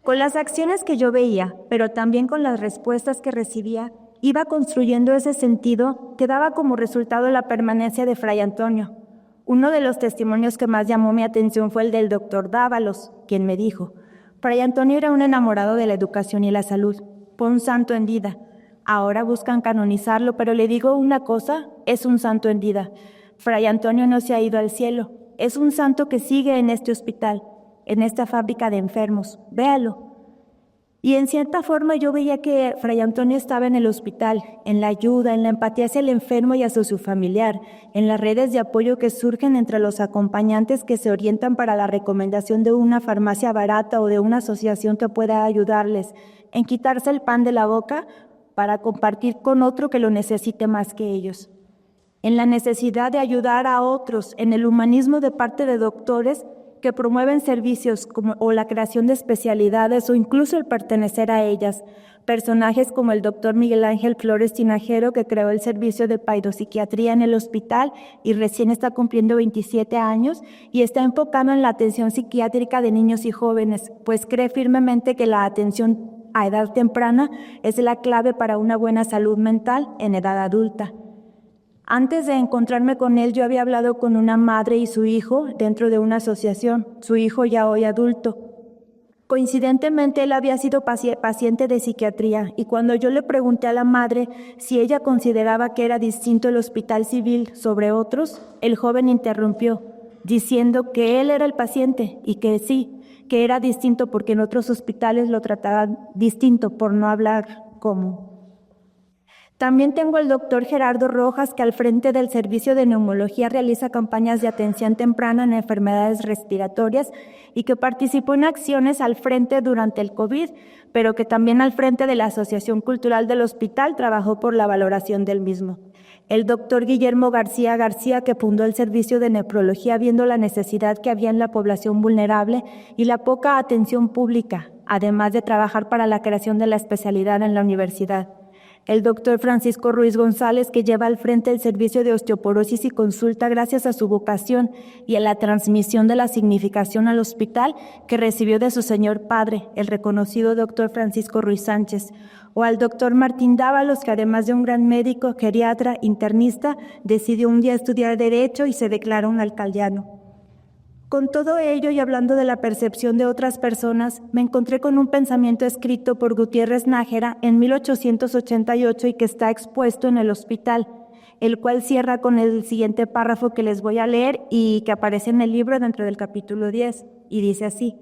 Con las acciones que yo veía, pero también con las respuestas que recibía, iba construyendo ese sentido que daba como resultado la permanencia de Fray Antonio. Uno de los testimonios que más llamó mi atención fue el del doctor Dávalos, quien me dijo: Fray Antonio era un enamorado de la educación y la salud, fue un santo en vida. Ahora buscan canonizarlo, pero le digo una cosa, es un santo en vida. Fray Antonio no se ha ido al cielo, es un santo que sigue en este hospital, en esta fábrica de enfermos, véalo. Y en cierta forma yo veía que Fray Antonio estaba en el hospital, en la ayuda, en la empatía hacia el enfermo y hacia su familiar, en las redes de apoyo que surgen entre los acompañantes que se orientan para la recomendación de una farmacia barata o de una asociación que pueda ayudarles, en quitarse el pan de la boca para compartir con otro que lo necesite más que ellos. En la necesidad de ayudar a otros, en el humanismo de parte de doctores que promueven servicios o la creación de especialidades o incluso el pertenecer a ellas. Personajes como el doctor Miguel Ángel Flores Tinajero, que creó el servicio de paidopsiquiatría en el hospital y recién está cumpliendo 27 años y está enfocado en la atención psiquiátrica de niños y jóvenes, pues cree firmemente que la atención a edad temprana es la clave para una buena salud mental en edad adulta. Antes de encontrarme con él, yo había hablado con una madre y su hijo dentro de una asociación, su hijo ya hoy adulto. Coincidentemente, él había sido paciente de psiquiatría y cuando yo le pregunté a la madre si ella consideraba que era distinto el hospital civil sobre otros, el joven interrumpió, diciendo que él era el paciente y que sí, que era distinto porque en otros hospitales lo trataban distinto, por no hablar como. También tengo al doctor Gerardo Rojas, que al frente del servicio de neumología realiza campañas de atención temprana en enfermedades respiratorias y que participó en acciones al frente durante el COVID, pero que también al frente de la Asociación Cultural del Hospital trabajó por la valoración del mismo. El doctor Guillermo García García, que fundó el servicio de nefrología viendo la necesidad que había en la población vulnerable y la poca atención pública, además de trabajar para la creación de la especialidad en la universidad. El doctor Francisco Ruiz González, que lleva al frente el servicio de osteoporosis y consulta gracias a su vocación y a la transmisión de la significación al hospital que recibió de su señor padre, el reconocido doctor Francisco Ruiz Sánchez, o al doctor Martín Dávalos, que además de un gran médico, geriatra, internista, decidió un día estudiar Derecho y se declaró un alcaldiano. Con todo ello y hablando de la percepción de otras personas, me encontré con un pensamiento escrito por Gutiérrez Nájera en 1888 y que está expuesto en el hospital, el cual cierra con el siguiente párrafo que les voy a leer y que aparece en el libro dentro del capítulo 10, y dice así: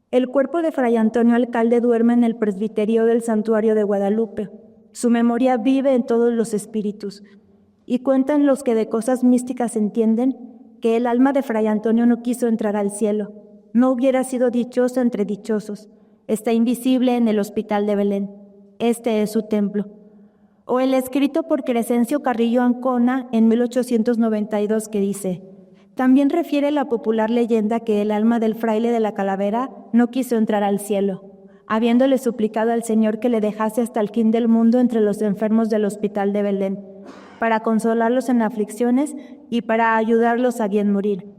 El cuerpo de Fray Antonio Alcalde duerme en el presbiterio del Santuario de Guadalupe. Su memoria vive en todos los espíritus, y cuentan los que de cosas místicas entienden que el alma de Fray Antonio no quiso entrar al cielo, No hubiera sido dichoso entre dichosos. Está invisible en el Hospital de Belén. Este es su templo. O el escrito por Crescencio Carrillo Ancona en 1892 que dice: también refiere la popular leyenda que el alma del fraile de la calavera no quiso entrar al cielo, habiéndole suplicado al Señor que le dejase hasta el fin del mundo entre los enfermos del Hospital de Belén, para consolarlos en aflicciones y para ayudarlos a bien morir.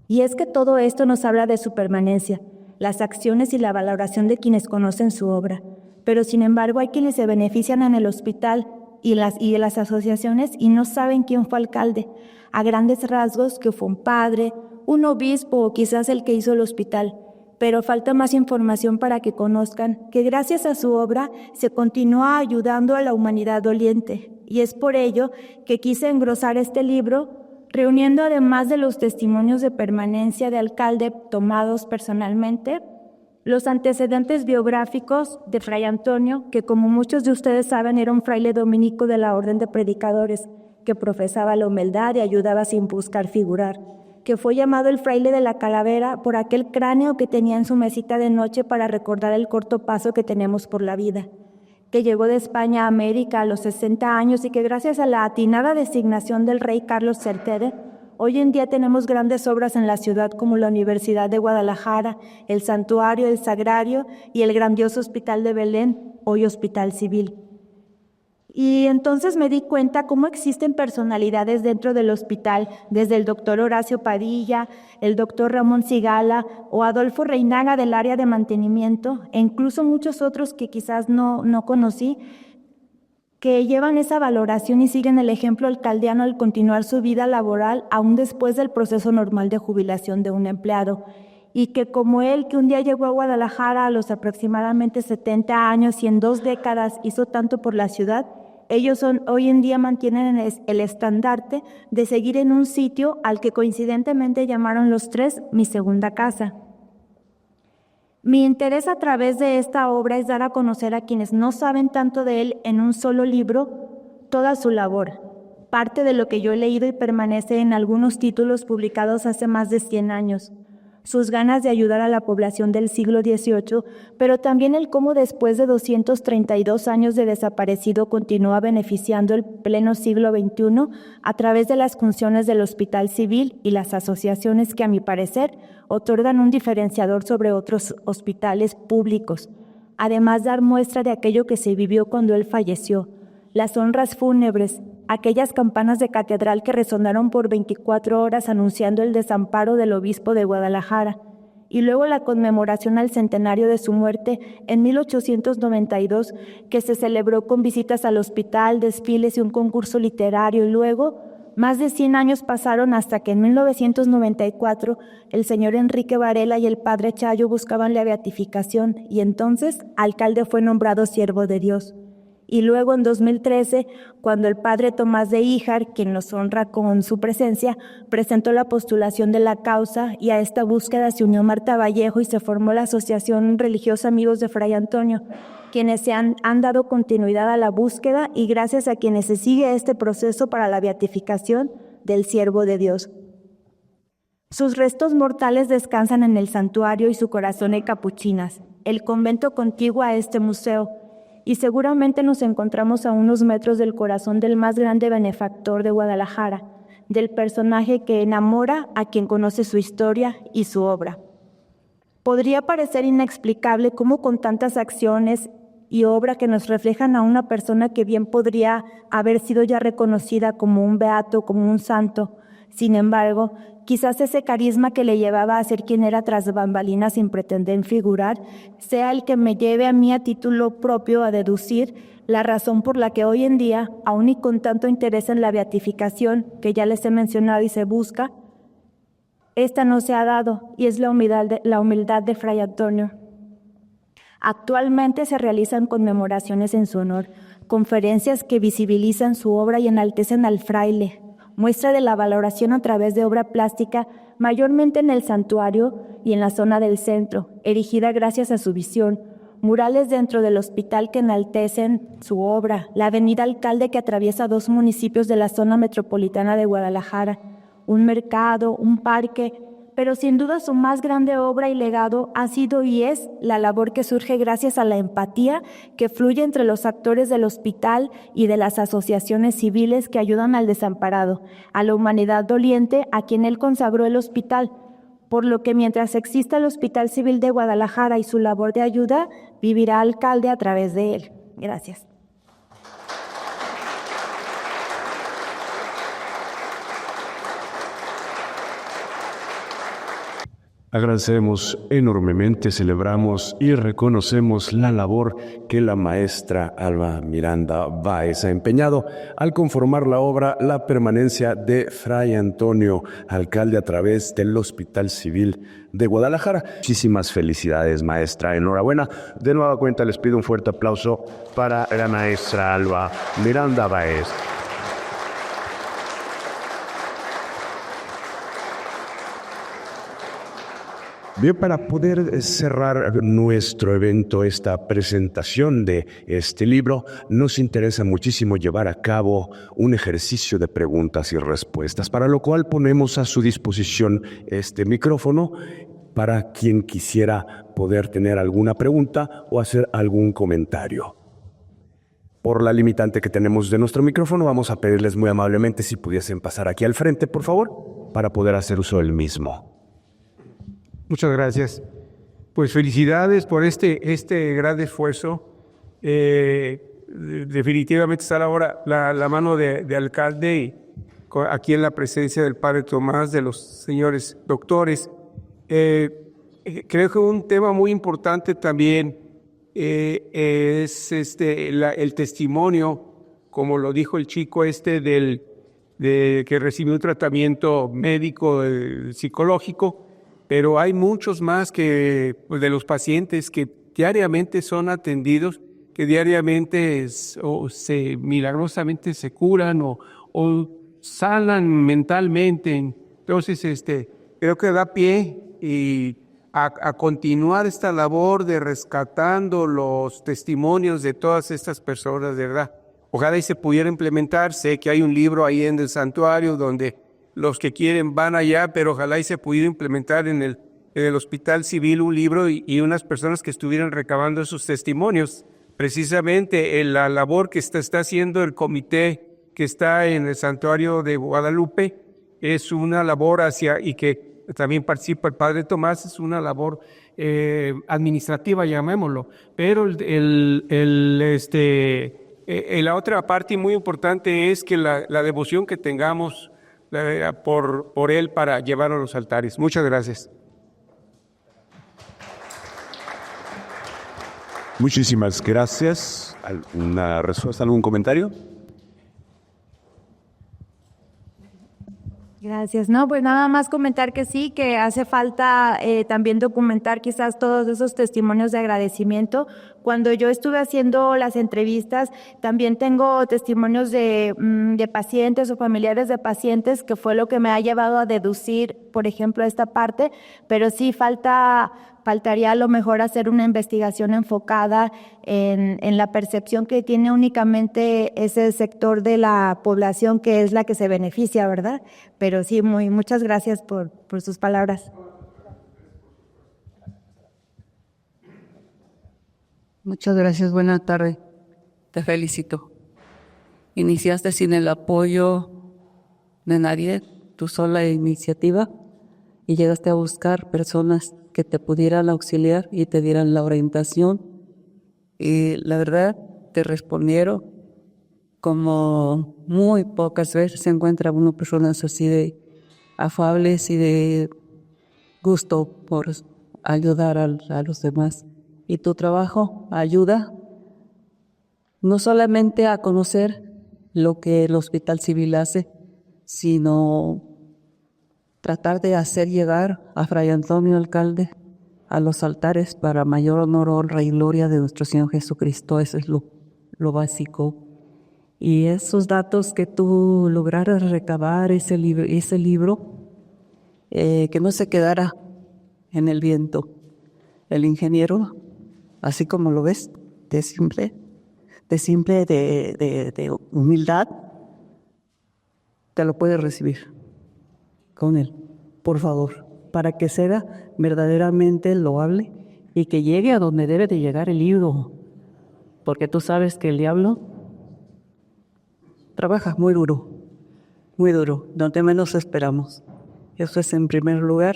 Y es que todo esto nos habla de su permanencia, las acciones y la valoración de quienes conocen su obra. Pero sin embargo hay quienes se benefician en el hospital y de las asociaciones y no saben quién fue alcalde, a grandes rasgos que fue un padre, un obispo o quizás el que hizo el hospital. Pero falta más información para que conozcan que gracias a su obra se continúa ayudando a la humanidad doliente. Y es por ello que quise engrosar este libro, reuniendo además de los testimonios de permanencia de alcalde tomados personalmente, los antecedentes biográficos de Fray Antonio, que como muchos de ustedes saben era un fraile dominico de la Orden de Predicadores, que profesaba la humildad y ayudaba sin buscar figurar, que fue llamado el fraile de la calavera por aquel cráneo que tenía en su mesita de noche para recordar el corto paso que tenemos por la vida, que llegó de España a América a los 60 años y que gracias a la atinada designación del rey Carlos Certere, hoy en día tenemos grandes obras en la ciudad como la Universidad de Guadalajara, el Santuario, el Sagrario y el grandioso Hospital de Belén, hoy Hospital Civil. Y entonces me di cuenta cómo existen personalidades dentro del hospital, desde el doctor Horacio Padilla, el doctor Ramón Sigala o Adolfo Reinaga del área de mantenimiento, e incluso muchos otros que quizás no conocí, que llevan esa valoración y siguen el ejemplo alcaldiano al continuar su vida laboral aún después del proceso normal de jubilación de un empleado. Y que como él, que un día llegó a Guadalajara a los aproximadamente 70 años y en 2 décadas hizo tanto por la ciudad, ellos hoy en día mantienen el estandarte de seguir en un sitio al que coincidentemente llamaron los 3 mi segunda casa. Mi interés a través de esta obra es dar a conocer a quienes no saben tanto de él en un solo libro toda su labor, parte de lo que yo he leído y permanece en algunos títulos publicados hace más de 100 años. Sus ganas de ayudar a la población del siglo XVIII, pero también el cómo después de 232 años de desaparecido continúa beneficiando el pleno siglo XXI a través de las funciones del Hospital Civil y las asociaciones que, a mi parecer, otorgan un diferenciador sobre otros hospitales públicos. Además, dar muestra de aquello que se vivió cuando él falleció, las honras fúnebres, aquellas campanas de catedral que resonaron por 24 horas anunciando el desamparo del obispo de Guadalajara, y luego la conmemoración al centenario de su muerte en 1892, que se celebró con visitas al hospital, desfiles y un concurso literario, y luego más de 100 años pasaron hasta que en 1994 el señor Enrique Varela y el padre Chayo buscaban la beatificación, y entonces alcalde fue nombrado siervo de Dios. Y luego en 2013, cuando el padre Tomás de Híjar, quien nos honra con su presencia, presentó la postulación de la causa, y a esta búsqueda se unió Marta Vallejo y se formó la Asociación Religiosa Amigos de Fray Antonio, quienes han dado continuidad a la búsqueda y gracias a quienes se sigue este proceso para la beatificación del siervo de Dios. Sus restos mortales descansan en el santuario y su corazón en Capuchinas, el convento contiguo a este museo, y seguramente nos encontramos a unos metros del corazón del más grande benefactor de Guadalajara, del personaje que enamora a quien conoce su historia y su obra. Podría parecer inexplicable cómo con tantas acciones y obra que nos reflejan a una persona que bien podría haber sido ya reconocida como un beato, como un santo. Sin embargo, quizás ese carisma que le llevaba a ser quien era tras bambalinas sin pretender figurar, sea el que me lleve a mí a título propio a deducir la razón por la que hoy en día, aún y con tanto interés en la beatificación que ya les he mencionado y se busca, esta no se ha dado, y es la humildad de Fray Antonio. Actualmente se realizan conmemoraciones en su honor, conferencias que visibilizan su obra y enaltecen al fraile, muestra de la valoración a través de obra plástica, mayormente en el santuario y en la zona del centro, erigida gracias a su visión, murales dentro del hospital que enaltecen su obra, la avenida Alcalde que atraviesa 2 municipios de la zona metropolitana de Guadalajara, un mercado, un parque, pero sin duda su más grande obra y legado ha sido y es la labor que surge gracias a la empatía que fluye entre los actores del hospital y de las asociaciones civiles que ayudan al desamparado, a la humanidad doliente a quien él consagró el hospital, por lo que mientras exista el Hospital Civil de Guadalajara y su labor de ayuda, vivirá alcalde a través de él. Gracias. Agradecemos enormemente, celebramos y reconocemos la labor que la maestra Alba Miranda Báez ha empeñado al conformar la obra La permanencia de Fray Antonio, alcalde a través del Hospital Civil de Guadalajara. Muchísimas felicidades, maestra. Enhorabuena. De nueva cuenta les pido un fuerte aplauso para la maestra Alba Miranda Báez. Bien, para poder cerrar nuestro evento, esta presentación de este libro, nos interesa muchísimo llevar a cabo un ejercicio de preguntas y respuestas, para lo cual ponemos a su disposición este micrófono para quien quisiera poder tener alguna pregunta o hacer algún comentario. Por la limitante que tenemos de nuestro micrófono, vamos a pedirles muy amablemente si pudiesen pasar aquí al frente, por favor, para poder hacer uso del mismo. Muchas gracias. Pues felicidades por este gran esfuerzo. Definitivamente está ahora la mano de alcalde y aquí en la presencia del padre Tomás, de los señores doctores. Creo que un tema muy importante también es el testimonio, como lo dijo el chico de que recibió un tratamiento médico psicológico. Pero hay muchos más de los pacientes que diariamente son atendidos, que diariamente milagrosamente se curan o sanan mentalmente. Entonces, creo que da pie a continuar esta labor de rescatando los testimonios de todas estas personas, de verdad. Ojalá y se pudiera implementar. Sé que hay un libro ahí en el santuario donde los que quieren van allá, pero ojalá y se pudiera implementar en el Hospital Civil un libro y unas personas que estuvieran recabando esos testimonios. Precisamente la labor que está haciendo el comité que está en el Santuario de Guadalupe es una labor y que también participa el padre Tomás, es una labor administrativa, llamémoslo. Pero la otra parte muy importante es que la devoción que tengamos por él para llevarlo a los altares. Muchas gracias. Muchísimas gracias. ¿Alguna respuesta, algún comentario? Gracias. No, pues nada más comentar que sí, que hace falta también documentar quizás todos esos testimonios de agradecimiento. Cuando yo estuve haciendo las entrevistas, también tengo testimonios de pacientes o familiares de pacientes, que fue lo que me ha llevado a deducir, por ejemplo, esta parte, pero sí faltaría a lo mejor hacer una investigación enfocada en la percepción que tiene únicamente ese sector de la población que es la que se beneficia, ¿verdad? Pero sí, muchas gracias por sus palabras. Muchas gracias, buena tarde. Te felicito. Iniciaste sin el apoyo de nadie, tu sola iniciativa, y llegaste a buscar personas que te pudieran auxiliar y te dieran la orientación. Y la verdad, te respondieron como muy pocas veces se encuentra uno personas así de afables y de gusto por ayudar a los demás. Y tu trabajo ayuda no solamente a conocer lo que el Hospital Civil hace, sino tratar de hacer llegar a Fray Antonio Alcalde a los altares para mayor honor, honra y gloria de nuestro Señor Jesucristo. Eso es lo básico. Y esos datos que tú lograras recabar, ese libro, que no se quedara en el viento. El ingeniero, así como lo ves, de humildad, te lo puedes recibir con él, por favor. para que sea verdaderamente loable y que llegue a donde debe de llegar el libro. Porque tú sabes que el diablo trabaja muy duro, donde menos esperamos. Eso es en primer lugar.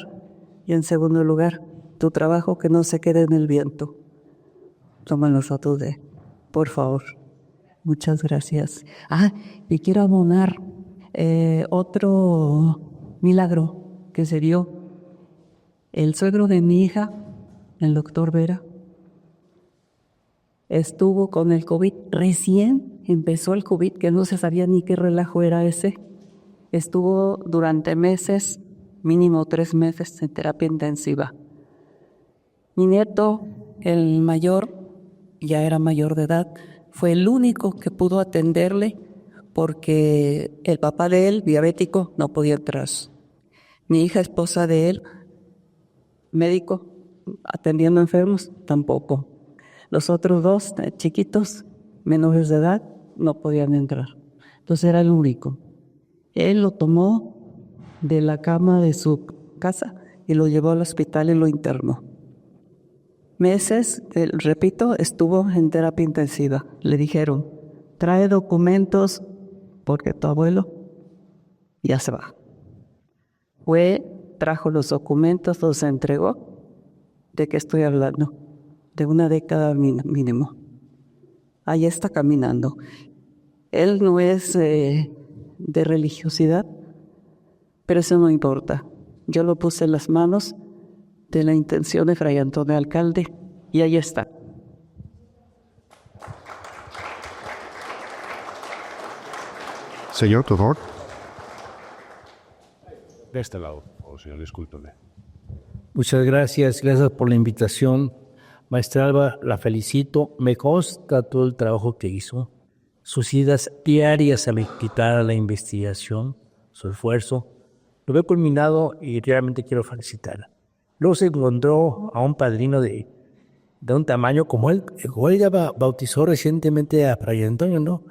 Y en segundo lugar, tu trabajo que no se quede en el viento. Toma nosotros por favor. Muchas gracias. Y quiero abonar otro milagro que se dio. El suegro de mi hija, el doctor Vera, estuvo con el COVID. Recién empezó el COVID, que no se sabía ni qué relajo era ese. Estuvo durante meses, mínimo 3 meses, en terapia intensiva. Mi nieto, el mayor, ya era mayor de edad, fue el único que pudo atenderle porque el papá de él, diabético, no podía entrar. Mi hija, esposa de él, médico, atendiendo enfermos, tampoco. Los otros 2 chiquitos, menores de edad, no podían entrar. Entonces era el único. Él lo tomó de la cama de su casa y lo llevó al hospital y lo internó. Meses, repito, estuvo en terapia intensiva. Le dijeron, trae documentos porque tu abuelo ya se va. Trajo los documentos, los entregó. ¿De qué estoy hablando? De 1 década mínimo. Ahí está caminando. Él no es de religiosidad, pero eso no importa. Yo lo puse en las manos de la intención de Fray Antonio Alcalde y ahí está. Señor, por favor. De este lado, señor, discúlpeme. Muchas gracias por la invitación. Maestra Alba, la felicito. Me consta todo el trabajo que hizo, sus idas diarias a quitar a la investigación, su esfuerzo. Lo veo culminado y realmente quiero felicitarla. Luego se encontró a un padrino de un tamaño como él. Él ya bautizó recientemente a Fray Antonio, ¿no?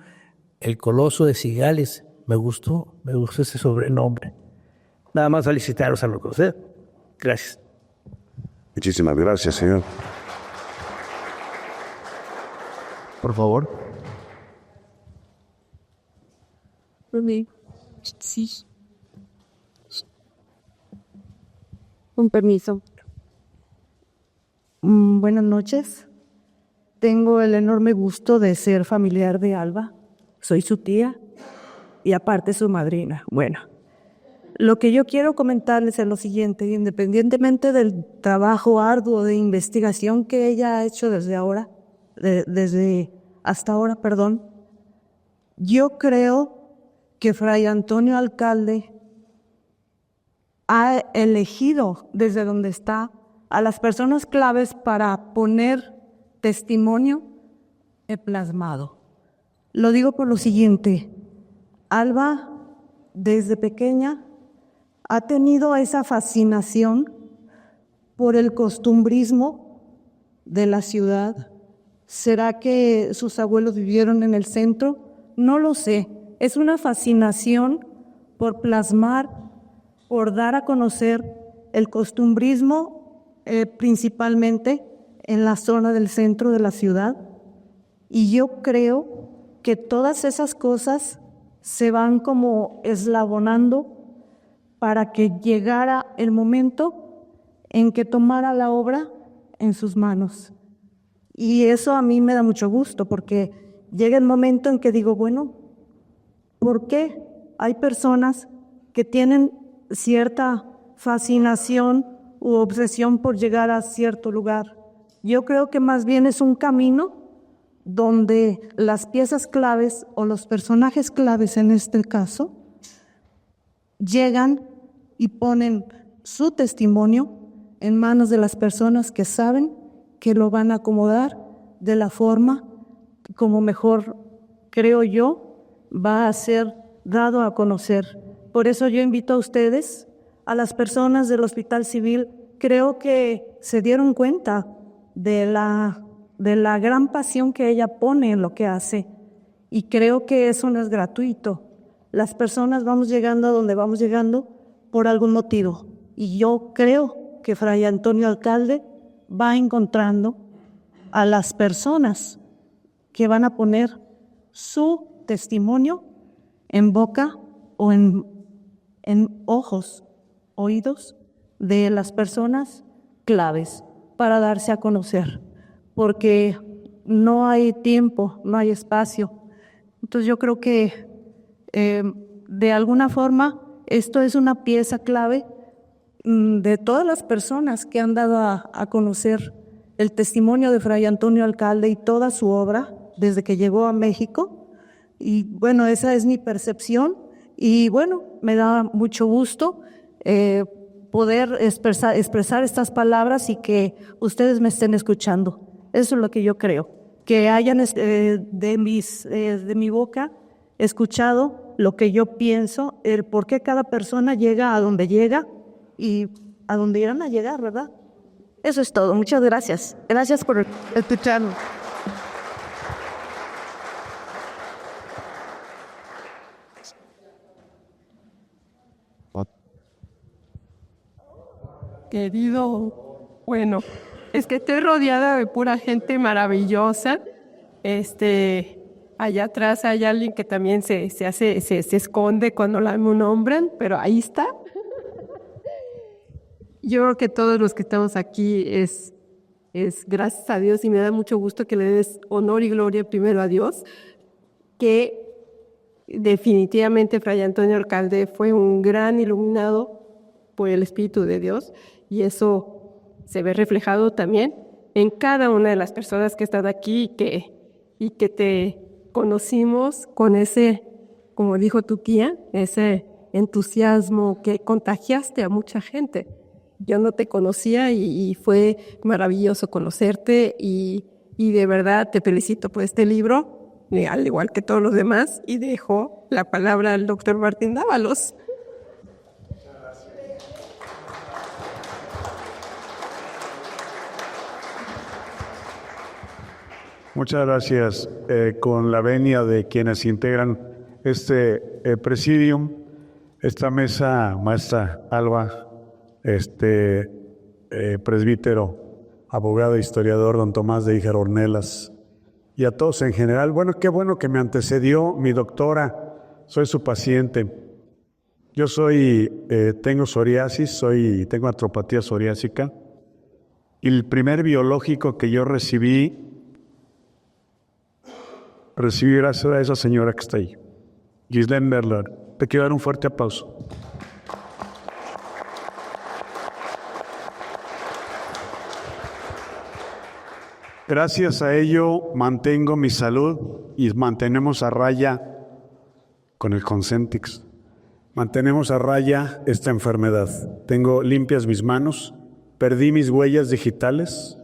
El Coloso de Cigales. Me gustó ese sobrenombre. Nada más felicitaros a los dos. Gracias. Muchísimas gracias, señor. Por favor. Sí. Con permiso. Buenas noches. Tengo el enorme gusto de ser familiar de Alba. Soy su tía y aparte su madrina. Bueno, lo que yo quiero comentarles es lo siguiente. Independientemente del trabajo arduo de investigación que ella ha hecho desde hasta ahora, yo creo que Fray Antonio Alcalde ha elegido desde donde está a las personas claves para poner testimonio plasmado. Lo digo por lo siguiente. Alba, desde pequeña, ha tenido esa fascinación por el costumbrismo de la ciudad. ¿Será que sus abuelos vivieron en el centro? No lo sé. Es una fascinación por plasmar, por dar a conocer el costumbrismo, principalmente en la zona del centro de la ciudad. Y yo creo que todas esas cosas se van como eslabonando para que llegara el momento en que tomara la obra en sus manos. Y eso a mí me da mucho gusto, porque llega el momento en que digo, bueno, ¿por qué hay personas que tienen cierta fascinación u obsesión por llegar a cierto lugar? Yo creo que más bien es un camino donde las piezas claves o los personajes claves en este caso llegan y ponen su testimonio en manos de las personas que saben que lo van a acomodar de la forma como mejor, creo yo, va a ser dado a conocer. Por eso yo invito a ustedes, a las personas del Hospital Civil, creo que se dieron cuenta de la gran pasión que ella pone en lo que hace, y creo que eso no es gratuito. Las personas vamos llegando a donde vamos llegando por algún motivo. Y yo creo que Fray Antonio Alcalde va encontrando a las personas que van a poner su testimonio en boca o en ojos, oídos de las personas claves para darse a conocer, porque no hay tiempo, no hay espacio. Entonces yo creo que de alguna forma esto es una pieza clave de todas las personas que han dado a conocer el testimonio de Fray Antonio Alcalde y toda su obra desde que llegó a México. Y bueno, esa es mi percepción y bueno, me da mucho gusto poder expresar estas palabras y que ustedes me estén escuchando. Eso es lo que yo creo, que hayan de mi boca escuchado lo que yo pienso, el por qué cada persona llega a donde llega y a donde irán a llegar, ¿verdad? Eso es todo. Muchas gracias. Gracias por escucharnos. Querido, bueno, es que estoy rodeada de pura gente maravillosa. Allá atrás hay alguien que también se esconde cuando la nombran, pero ahí está. Yo creo que todos los que estamos aquí es gracias a Dios y me da mucho gusto que le des honor y gloria primero a Dios, que definitivamente Fray Antonio Alcalde fue un gran iluminado por el Espíritu de Dios y eso se ve reflejado también en cada una de las personas que están aquí y que te conocimos con ese, como dijo tu tía, ese entusiasmo que contagiaste a mucha gente. Yo no te conocía y fue maravilloso conocerte y de verdad te felicito por este libro, al igual que todos los demás, y dejo la palabra al doctor Martín Dávalos. Muchas gracias. Con la venia de quienes integran este presidium, esta mesa, maestra Alba, presbítero, abogado e historiador, don Tomás de Híjar Ornelas, y a todos en general. Bueno, qué bueno que me antecedió mi doctora, soy su paciente. Yo tengo psoriasis, tengo artropatía psoriásica, y el primer biológico que yo recibí gracias a esa señora que está ahí, Ghislaine Merler. Te quiero dar un fuerte aplauso. Gracias a ello mantengo mi salud y mantenemos a raya con el Consentix. Mantenemos a raya esta enfermedad. Tengo limpias mis manos, perdí mis huellas digitales,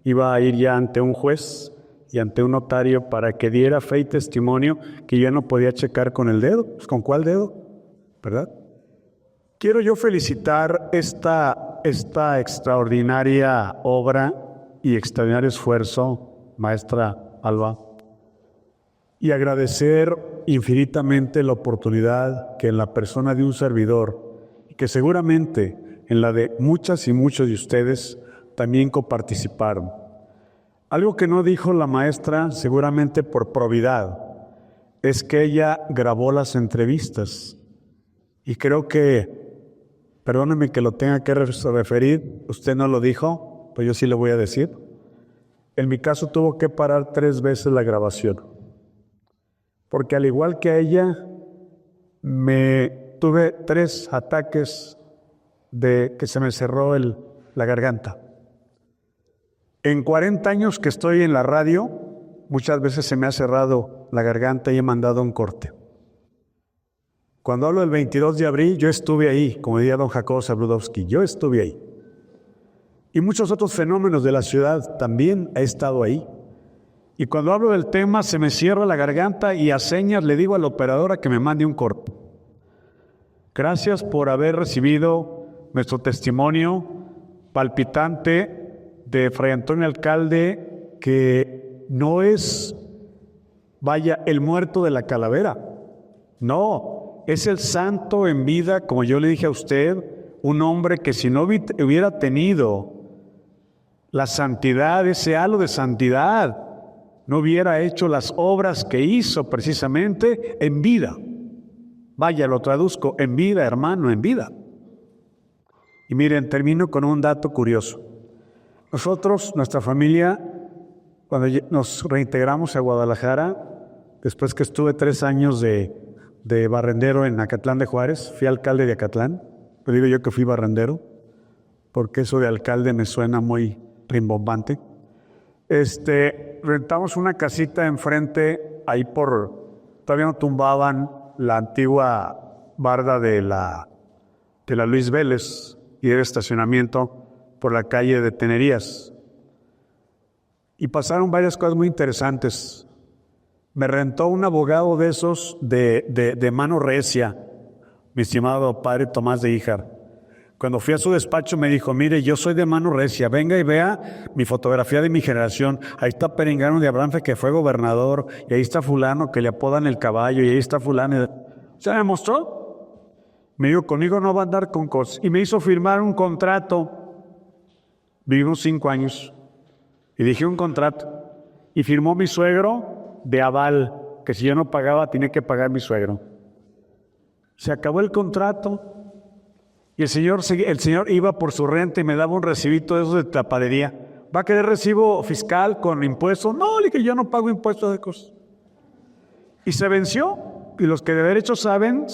iba a ir ya ante un juez y ante un notario para que diera fe y testimonio que yo no podía checar con el dedo. Pues, ¿con cuál dedo? ¿Verdad? Quiero yo felicitar esta extraordinaria obra y extraordinario esfuerzo, maestra Alba, y agradecer infinitamente la oportunidad que en la persona de un servidor, y que seguramente en la de muchas y muchos de ustedes también coparticiparon. Algo que no dijo la maestra, seguramente por probidad, es que ella grabó las entrevistas. Y creo que, perdóneme que lo tenga que referir, usted no lo dijo, pues yo sí lo voy a decir. En mi caso tuvo que parar 3 veces la grabación. Porque al igual que a ella, tuve 3 ataques de que se me cerró la garganta. En 40 años que estoy en la radio, muchas veces se me ha cerrado la garganta y he mandado un corte. Cuando hablo del 22 de abril, yo estuve ahí, como diría don Jacobo Zabludowski, yo estuve ahí. Y muchos otros fenómenos de la ciudad también he estado ahí. Y cuando hablo del tema, se me cierra la garganta y a señas le digo a la operadora que me mande un corte. Gracias por haber recibido nuestro testimonio palpitante de Fray Antonio Alcalde, que no es, el muerto de la calavera. No, es el santo en vida, como yo le dije a usted, un hombre que si no hubiera tenido la santidad, ese halo de santidad, no hubiera hecho las obras que hizo precisamente en vida. Vaya, lo traduzco, en vida, hermano, en vida. Y miren, termino con un dato curioso. Nosotros, nuestra familia, cuando nos reintegramos a Guadalajara, después que estuve 3 años de barrendero en Acatlán de Juárez, fui alcalde de Acatlán. Le digo yo que fui barrendero, porque eso de alcalde me suena muy rimbombante. Rentamos una casita enfrente, ahí todavía no tumbaban la antigua barda de la Luis Vélez y el estacionamiento por la calle de Tenerías. Y pasaron varias cosas muy interesantes. Me rentó un abogado de esos de mano recia, mi estimado padre Tomás de Híjar. Cuando fui a su despacho me dijo, mire, yo soy de mano recia, venga y vea mi fotografía de mi generación. Ahí está Perengano de Abranfe, que fue gobernador, y ahí está fulano que le apodan el caballo, y ahí está fulano. ¿Se me mostró? Me dijo, conmigo no va a andar con cosas. Y me hizo firmar un contrato. Vivimos 5 años. Y dije un contrato. Y firmó mi suegro de aval, que si yo no pagaba, tenía que pagar mi suegro. Se acabó el contrato. Y el señor iba por su renta y me daba un recibito de esos de tapadería. ¿Va a querer recibo fiscal con impuestos? No, le dije, yo no pago impuestos de cosas. Y se venció. Y los que de derecho saben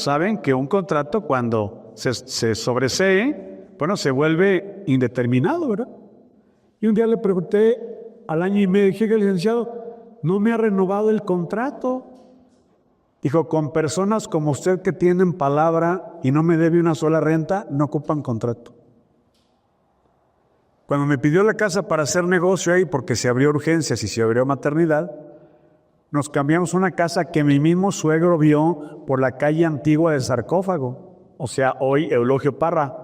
que un contrato cuando se sobresee, bueno, se vuelve indeterminado, ¿verdad? Y un día le pregunté al año y medio, dije, licenciado, no me ha renovado el contrato. Dijo, con personas como usted que tienen palabra y no me debe una sola renta, no ocupan contrato. Cuando me pidió la casa para hacer negocio ahí, porque se abrió urgencias y se abrió maternidad, nos cambiamos una casa que mi mismo suegro vio por la calle antigua del Sarcófago, o sea, hoy Eulogio Parra,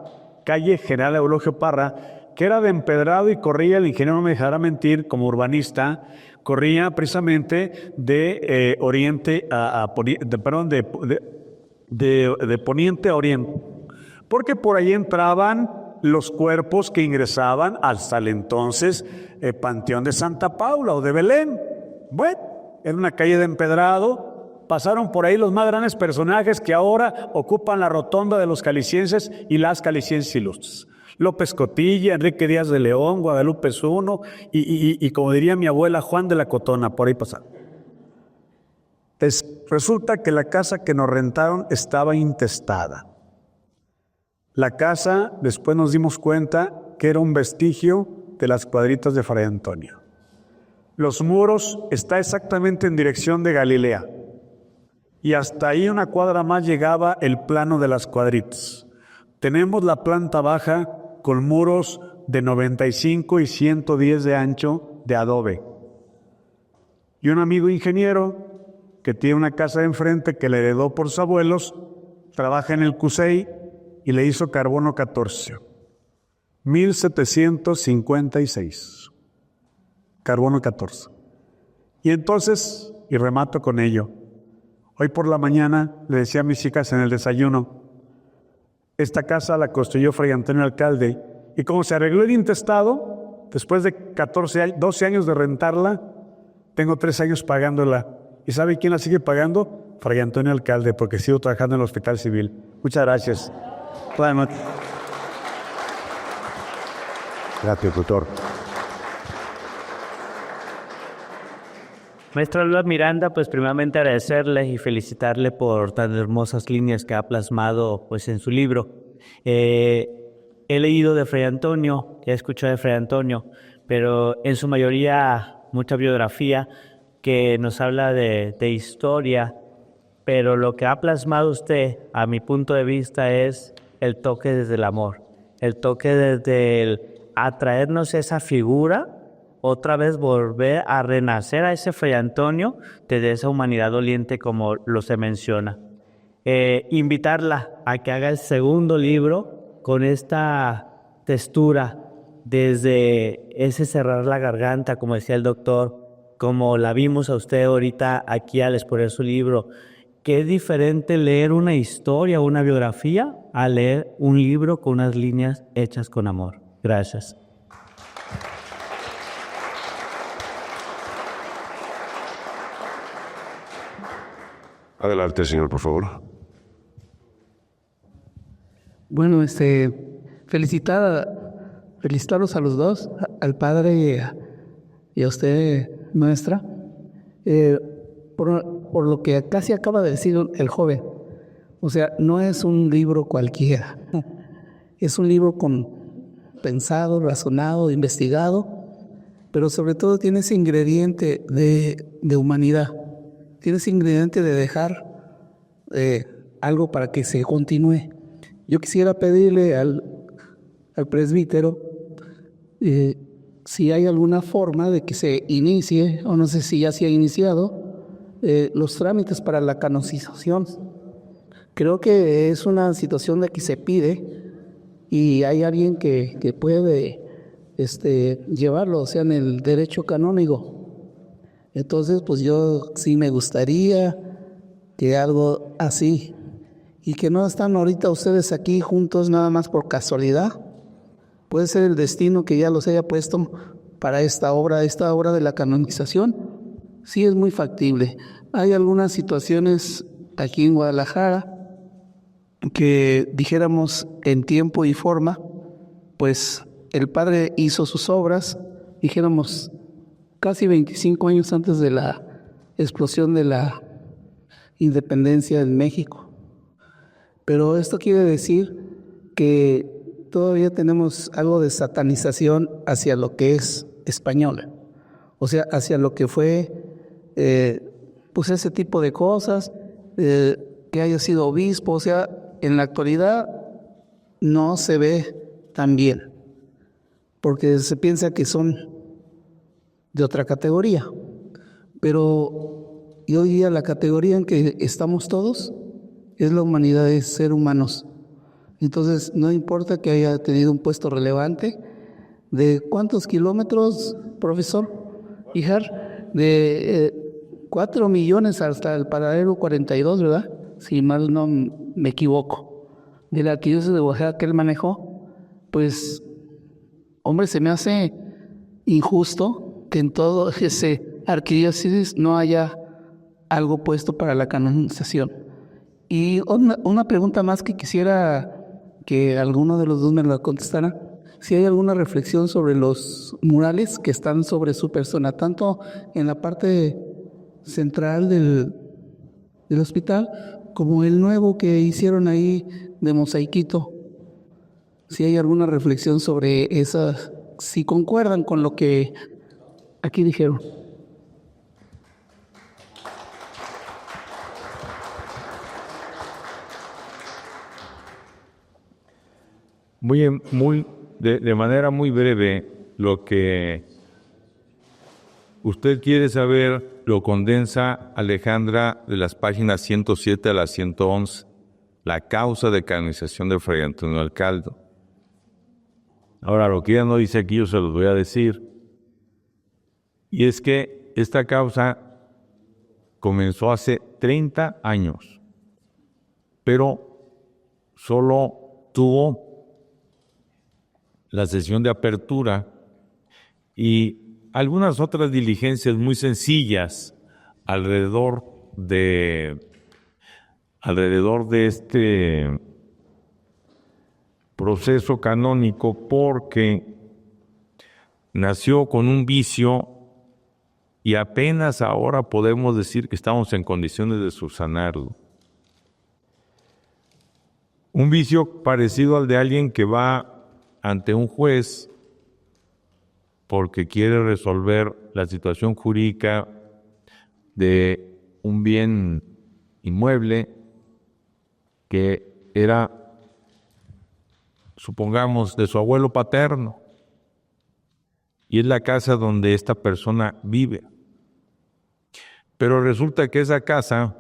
calle General Eulogio Parra, que era de empedrado y corría, el ingeniero no me dejará mentir, como urbanista, corría precisamente de poniente a oriente, porque por ahí entraban los cuerpos que ingresaban hasta el entonces Panteón de Santa Paula o de Belén. Bueno, era una calle de empedrado, pasaron por ahí los más grandes personajes que ahora ocupan la rotonda de los calicienses y las calicienses ilustres. López Cotilla, Enrique Díaz de León, Guadalupe Zuno y como diría mi abuela, Juan de la Cotona, por ahí pasaron. Resulta que la casa que nos rentaron estaba intestada. La casa, después nos dimos cuenta que era un vestigio de las cuadritas de Fray Antonio. Los muros está exactamente en dirección de Galilea. Y hasta ahí 1 cuadra más llegaba el plano de las cuadritas. Tenemos la planta baja con muros de 95 y 110 de ancho de adobe. Y un amigo ingeniero que tiene una casa de enfrente que le heredó por sus abuelos, trabaja en el CUSEI y le hizo carbono 14. 1756. Carbono 14. Y entonces, y remato con ello, hoy por la mañana le decía a mis hijas en el desayuno, esta casa la construyó Fray Antonio Alcalde y como se arregló el intestado, después de 12 años de rentarla, tengo 3 años pagándola. ¿Y sabe quién la sigue pagando? Fray Antonio Alcalde, porque sigo trabajando en el Hospital Civil. Muchas gracias. Buenas noches. Gracias, doctor. Maestra Alba Miranda, pues primeramente agradecerle y felicitarle por tan hermosas líneas que ha plasmado pues en su libro. He leído de Fray Antonio, he escuchado de Fray Antonio, pero en su mayoría mucha biografía que nos habla de historia, pero lo que ha plasmado usted, a mi punto de vista, es el toque desde el amor, el toque desde el atraernos esa figura, otra vez volver a renacer a ese Fray Antonio desde esa humanidad doliente como lo se menciona. Invitarla a que haga el segundo libro con esta textura, desde ese cerrar la garganta, como decía el doctor, como la vimos a usted ahorita aquí al exponer su libro, que es diferente leer una historia o una biografía a leer un libro con unas líneas hechas con amor. Gracias. Adelante, señor, por favor. Bueno, felicitarlos a los dos, al padre y a usted, maestra, por lo que casi acaba de decir el joven. O sea, no es un libro cualquiera, es un libro pensado, razonado, investigado, pero sobre todo tiene ese ingrediente de humanidad, tiene ese ingrediente de dejar algo para que se continúe. Yo quisiera pedirle al presbítero si hay alguna forma de que se inicie, o no sé si ya se ha iniciado, los trámites para la canonización. Creo que es una situación de que se pide y hay alguien que puede llevarlo, o sea, en el derecho canónico. Entonces, pues yo sí me gustaría que algo así, y que no están ahorita ustedes aquí juntos nada más por casualidad. Puede ser el destino que ya los haya puesto para esta obra de la canonización. Sí, es muy factible. Hay algunas situaciones aquí en Guadalajara que dijéramos en tiempo y forma, pues el padre hizo sus obras, dijéramos casi 25 años antes de la explosión de la independencia en México. Pero esto quiere decir que todavía tenemos algo de satanización hacia lo que es español, o sea, hacia lo que fue pues ese tipo de cosas, que haya sido obispo, o sea, en la actualidad no se ve tan bien, porque se piensa que son de otra categoría, pero hoy día la categoría en que estamos todos es la humanidad, es ser humanos. Entonces, no importa que haya tenido un puesto relevante, ¿de cuántos kilómetros, profesor Ijar? De 4 millones hasta el paralelo 42, ¿verdad? Si mal no me equivoco. De la arquidiócesis de Oaxaca que él manejó, pues, hombre, se me hace injusto que en todo ese arquidiócesis no haya algo puesto para la canonización. Y una pregunta más que quisiera que alguno de los dos me la contestara. Si hay alguna reflexión sobre los murales que están sobre su persona, tanto en la parte central del hospital como el nuevo que hicieron ahí de mosaiquito. Si hay alguna reflexión sobre esa, si concuerdan con lo que aquí dijeron. De manera muy breve, lo que usted quiere saber lo condensa Alejandra de las páginas 107 a las 111, la causa de canonización de Fray Antonio Alcalde. Ahora, lo que ella no dice aquí, yo se los voy a decir, y es que esta causa comenzó hace 30 años, pero solo tuvo la sesión de apertura y algunas otras diligencias muy sencillas alrededor de este proceso canónico, porque nació con un vicio y apenas ahora podemos decir que estamos en condiciones de subsanarlo. Un vicio parecido al de alguien que va ante un juez porque quiere resolver la situación jurídica de un bien inmueble que era, supongamos, de su abuelo paterno, y es la casa donde esta persona vive. Pero resulta que esa casa,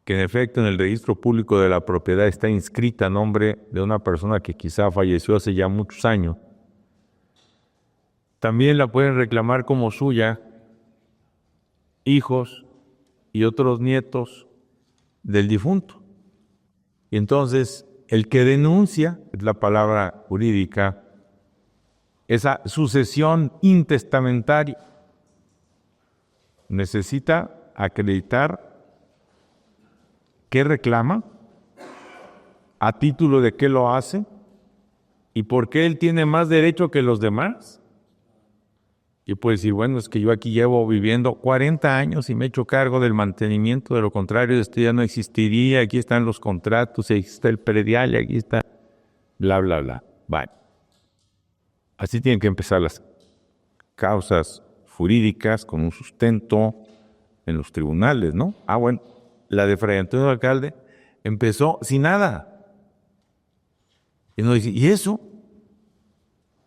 que en efecto en el registro público de la propiedad está inscrita a nombre de una persona que quizá falleció hace ya muchos años, también la pueden reclamar como suya hijos y otros nietos del difunto. Y entonces, el que denuncia, es la palabra jurídica, esa sucesión intestamentaria, necesita acreditar qué reclama, a título de qué lo hace y por qué él tiene más derecho que los demás. Y puede decir, bueno, es que yo aquí llevo viviendo 40 años y me he hecho cargo del mantenimiento, de lo contrario esto ya no existiría, aquí están los contratos, aquí está el predial, aquí está bla, bla, bla. Vale. Así tienen que empezar las causas jurídicas con un sustento en los tribunales, ¿no? Bueno, la de Fray Antonio Alcalde empezó sin nada. Y uno dice, ¿y eso?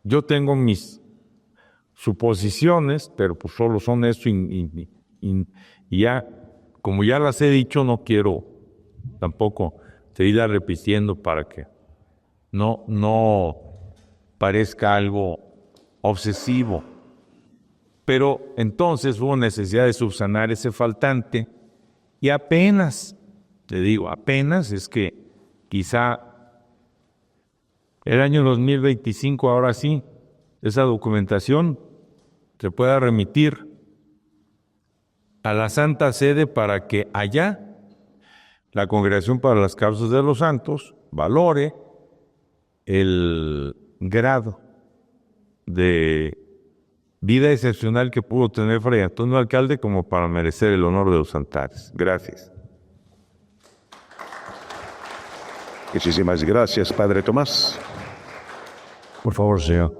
Yo tengo mis suposiciones, pero pues solo son eso y ya, como ya las he dicho, no quiero tampoco seguirlas repitiendo para que no parezca algo obsesivo. Pero entonces hubo necesidad de subsanar ese faltante y apenas, te digo, apenas es que quizá el año 2025, ahora sí, esa documentación se pueda remitir a la Santa Sede para que allá la Congregación para las Causas de los Santos valore el grado de vida excepcional que pudo tener Fray Antonio Alcalde como para merecer el honor de los altares. Gracias. Muchísimas gracias, Padre Tomás. Por favor, señor.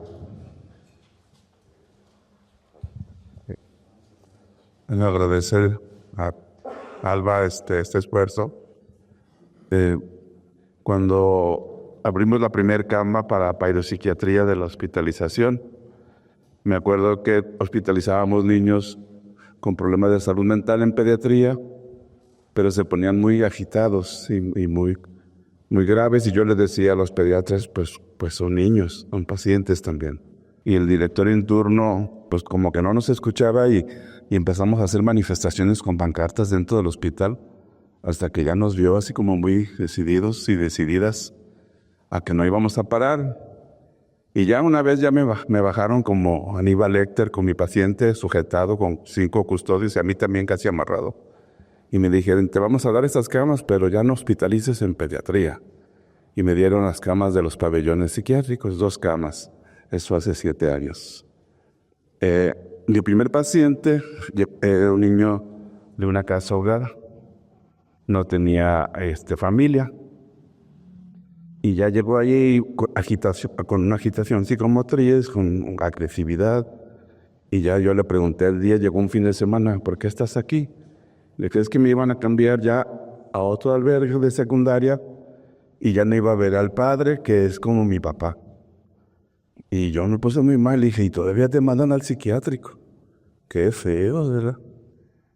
En agradecer a Alba este esfuerzo. Cuando abrimos la primera cama para psiquiatría de la hospitalización, me acuerdo que hospitalizábamos niños con problemas de salud mental en pediatría, pero se ponían muy agitados y muy graves, y yo les decía a los pediatras, pues son niños, son pacientes también. Y el director en turno, pues como que no nos escuchaba y empezamos a hacer manifestaciones con pancartas dentro del hospital, hasta que ya nos vio así como muy decididos y decididas a que no íbamos a parar. Y ya una vez ya me bajaron como Aníbal Lecter con mi paciente sujetado con 5 custodios y a mí también casi amarrado. Y me dijeron, te vamos a dar estas camas, pero ya no hospitalices en pediatría. Y me dieron las camas de los pabellones psiquiátricos, 2 camas. Eso hace 7 años. Mi primer paciente era un niño de una casa hogar. No tenía familia. Y ya llegó allí con una agitación psicomotriz, con agresividad. Y ya yo le pregunté el día, llegó un fin de semana, ¿por qué estás aquí? Le dije, es que me iban a cambiar ya a otro albergue de secundaria y ya no iba a ver al padre, que es como mi papá. Y yo me puse muy mal, le dije, y todavía te mandan al psiquiátrico. Qué feo, ¿verdad?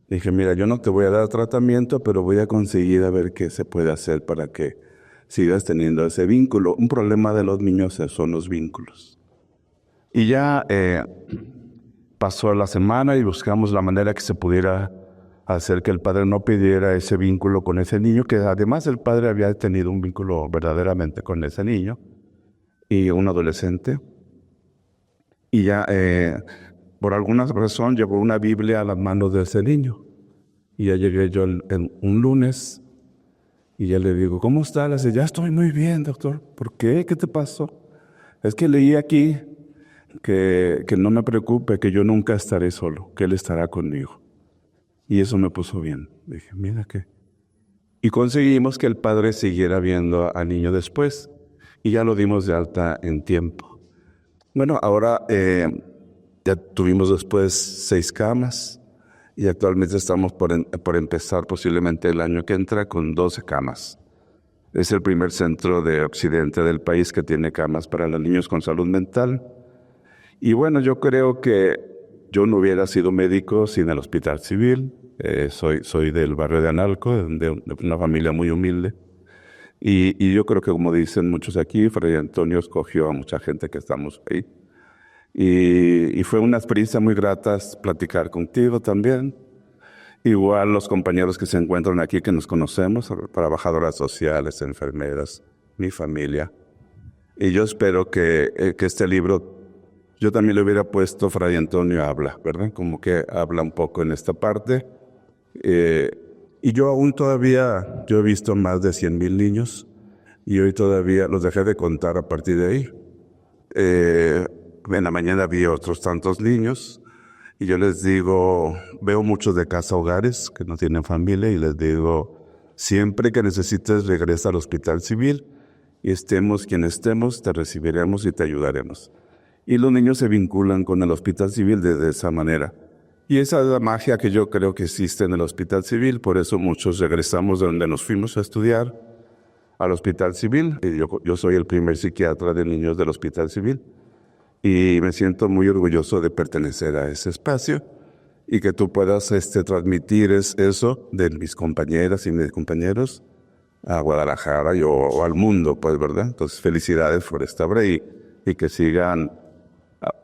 Le dije, mira, yo no te voy a dar tratamiento, pero voy a conseguir a ver qué se puede hacer para que sigas teniendo ese vínculo. Un problema de los niños son los vínculos. Y ya pasó la semana y buscamos la manera que se pudiera hacer que el padre no pidiera ese vínculo con ese niño, que además el padre había tenido un vínculo verdaderamente con ese niño y un adolescente. Y ya por alguna razón llevó una Biblia a las manos de ese niño. Y ya llegué yo un lunes y ya le digo, ¿cómo está? Le dice, ya estoy muy bien, doctor. ¿Por qué? ¿Qué te pasó? Es que leí aquí que no me preocupe, que yo nunca estaré solo, que Él estará conmigo. Y eso me puso bien. Dije, mira qué. Y conseguimos que el padre siguiera viendo al niño después. Y ya lo dimos de alta en tiempo. Bueno, ahora ya tuvimos después 6 camas. Y actualmente estamos por empezar posiblemente el año que entra con 12 camas. Es el primer centro de occidente del país que tiene camas para los niños con salud mental. Y bueno, yo creo que yo no hubiera sido médico sin el Hospital Civil. Soy del barrio de Analco, de una familia muy humilde. Y yo creo que, como dicen muchos aquí, Fray Antonio escogió a mucha gente que estamos ahí. Y fue una experiencia muy grata platicar contigo también. Igual los compañeros que se encuentran aquí, que nos conocemos, trabajadoras sociales, enfermeras, mi familia. Y yo espero que este libro, yo también le hubiera puesto Fray Antonio habla, ¿verdad? Como que habla un poco en esta parte. Y yo aún todavía, yo he visto más de 100,000 niños y hoy todavía los dejé de contar a partir de ahí. En la mañana vi otros tantos niños y yo les digo, veo muchos de casa hogares que no tienen familia y les digo, siempre que necesites regresa al hospital civil y estemos quien estemos, te recibiremos y te ayudaremos. Y los niños se vinculan con el hospital civil de esa manera. Y esa es la magia que yo creo que existe en el hospital civil, por eso muchos regresamos de donde nos fuimos a estudiar al hospital civil. Y yo soy el primer psiquiatra de niños del hospital civil y me siento muy orgulloso de pertenecer a ese espacio y que tú puedas transmitir eso de mis compañeras y mis compañeros a Guadalajara o al mundo, pues, ¿verdad? Entonces, felicidades por esta obra y que sigan,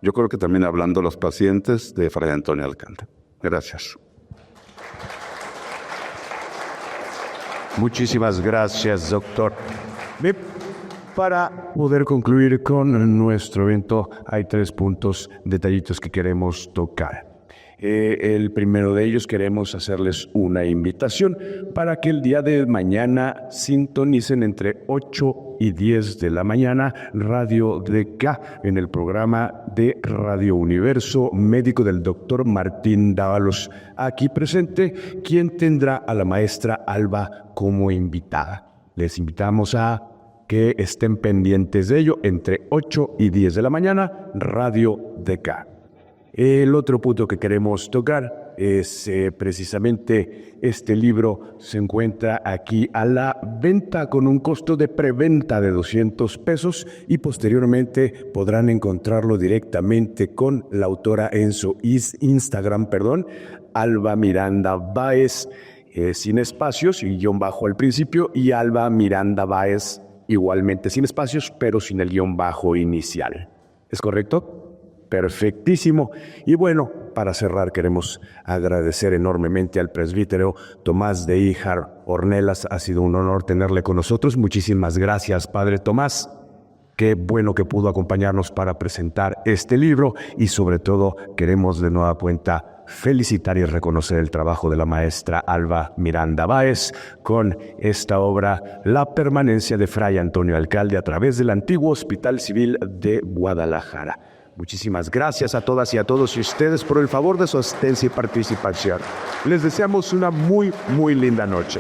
yo creo que también hablando los pacientes de Fray Antonio Alcalde. Gracias. Muchísimas gracias, doctor. Bien, para poder concluir con nuestro evento, hay 3 puntos, detallitos que queremos tocar. El primero de ellos, queremos hacerles una invitación para que el día de mañana sintonicen entre 8 y 10 de la mañana Radio DK en el programa de Radio Universo médico del doctor Martín Dávalos, aquí presente, quien tendrá a la maestra Alba como invitada. Les invitamos a que estén pendientes de ello entre 8 y 10 de la mañana, Radio DK. El otro punto que queremos tocar es precisamente este libro se encuentra aquí a la venta con un costo de preventa de $200 y posteriormente podrán encontrarlo directamente con la autora en su Instagram, Alba Miranda Báez, sin espacios y guión bajo al principio, y Alba Miranda Báez igualmente sin espacios pero sin el guión bajo inicial. ¿Es correcto? Perfectísimo. Y bueno, para cerrar queremos agradecer enormemente al presbítero Tomás de Híjar Ornelas. Ha sido un honor tenerle con nosotros. Muchísimas gracias, Padre Tomás. Qué bueno que pudo acompañarnos para presentar este libro y sobre todo queremos de nueva cuenta felicitar y reconocer el trabajo de la maestra Alba Miranda Báez con esta obra, La permanencia de Fray Antonio Alcalde a través del antiguo Hospital Civil de Guadalajara. Muchísimas gracias a todas y a todos ustedes por el favor de su asistencia y participación. Les deseamos una muy, muy linda noche.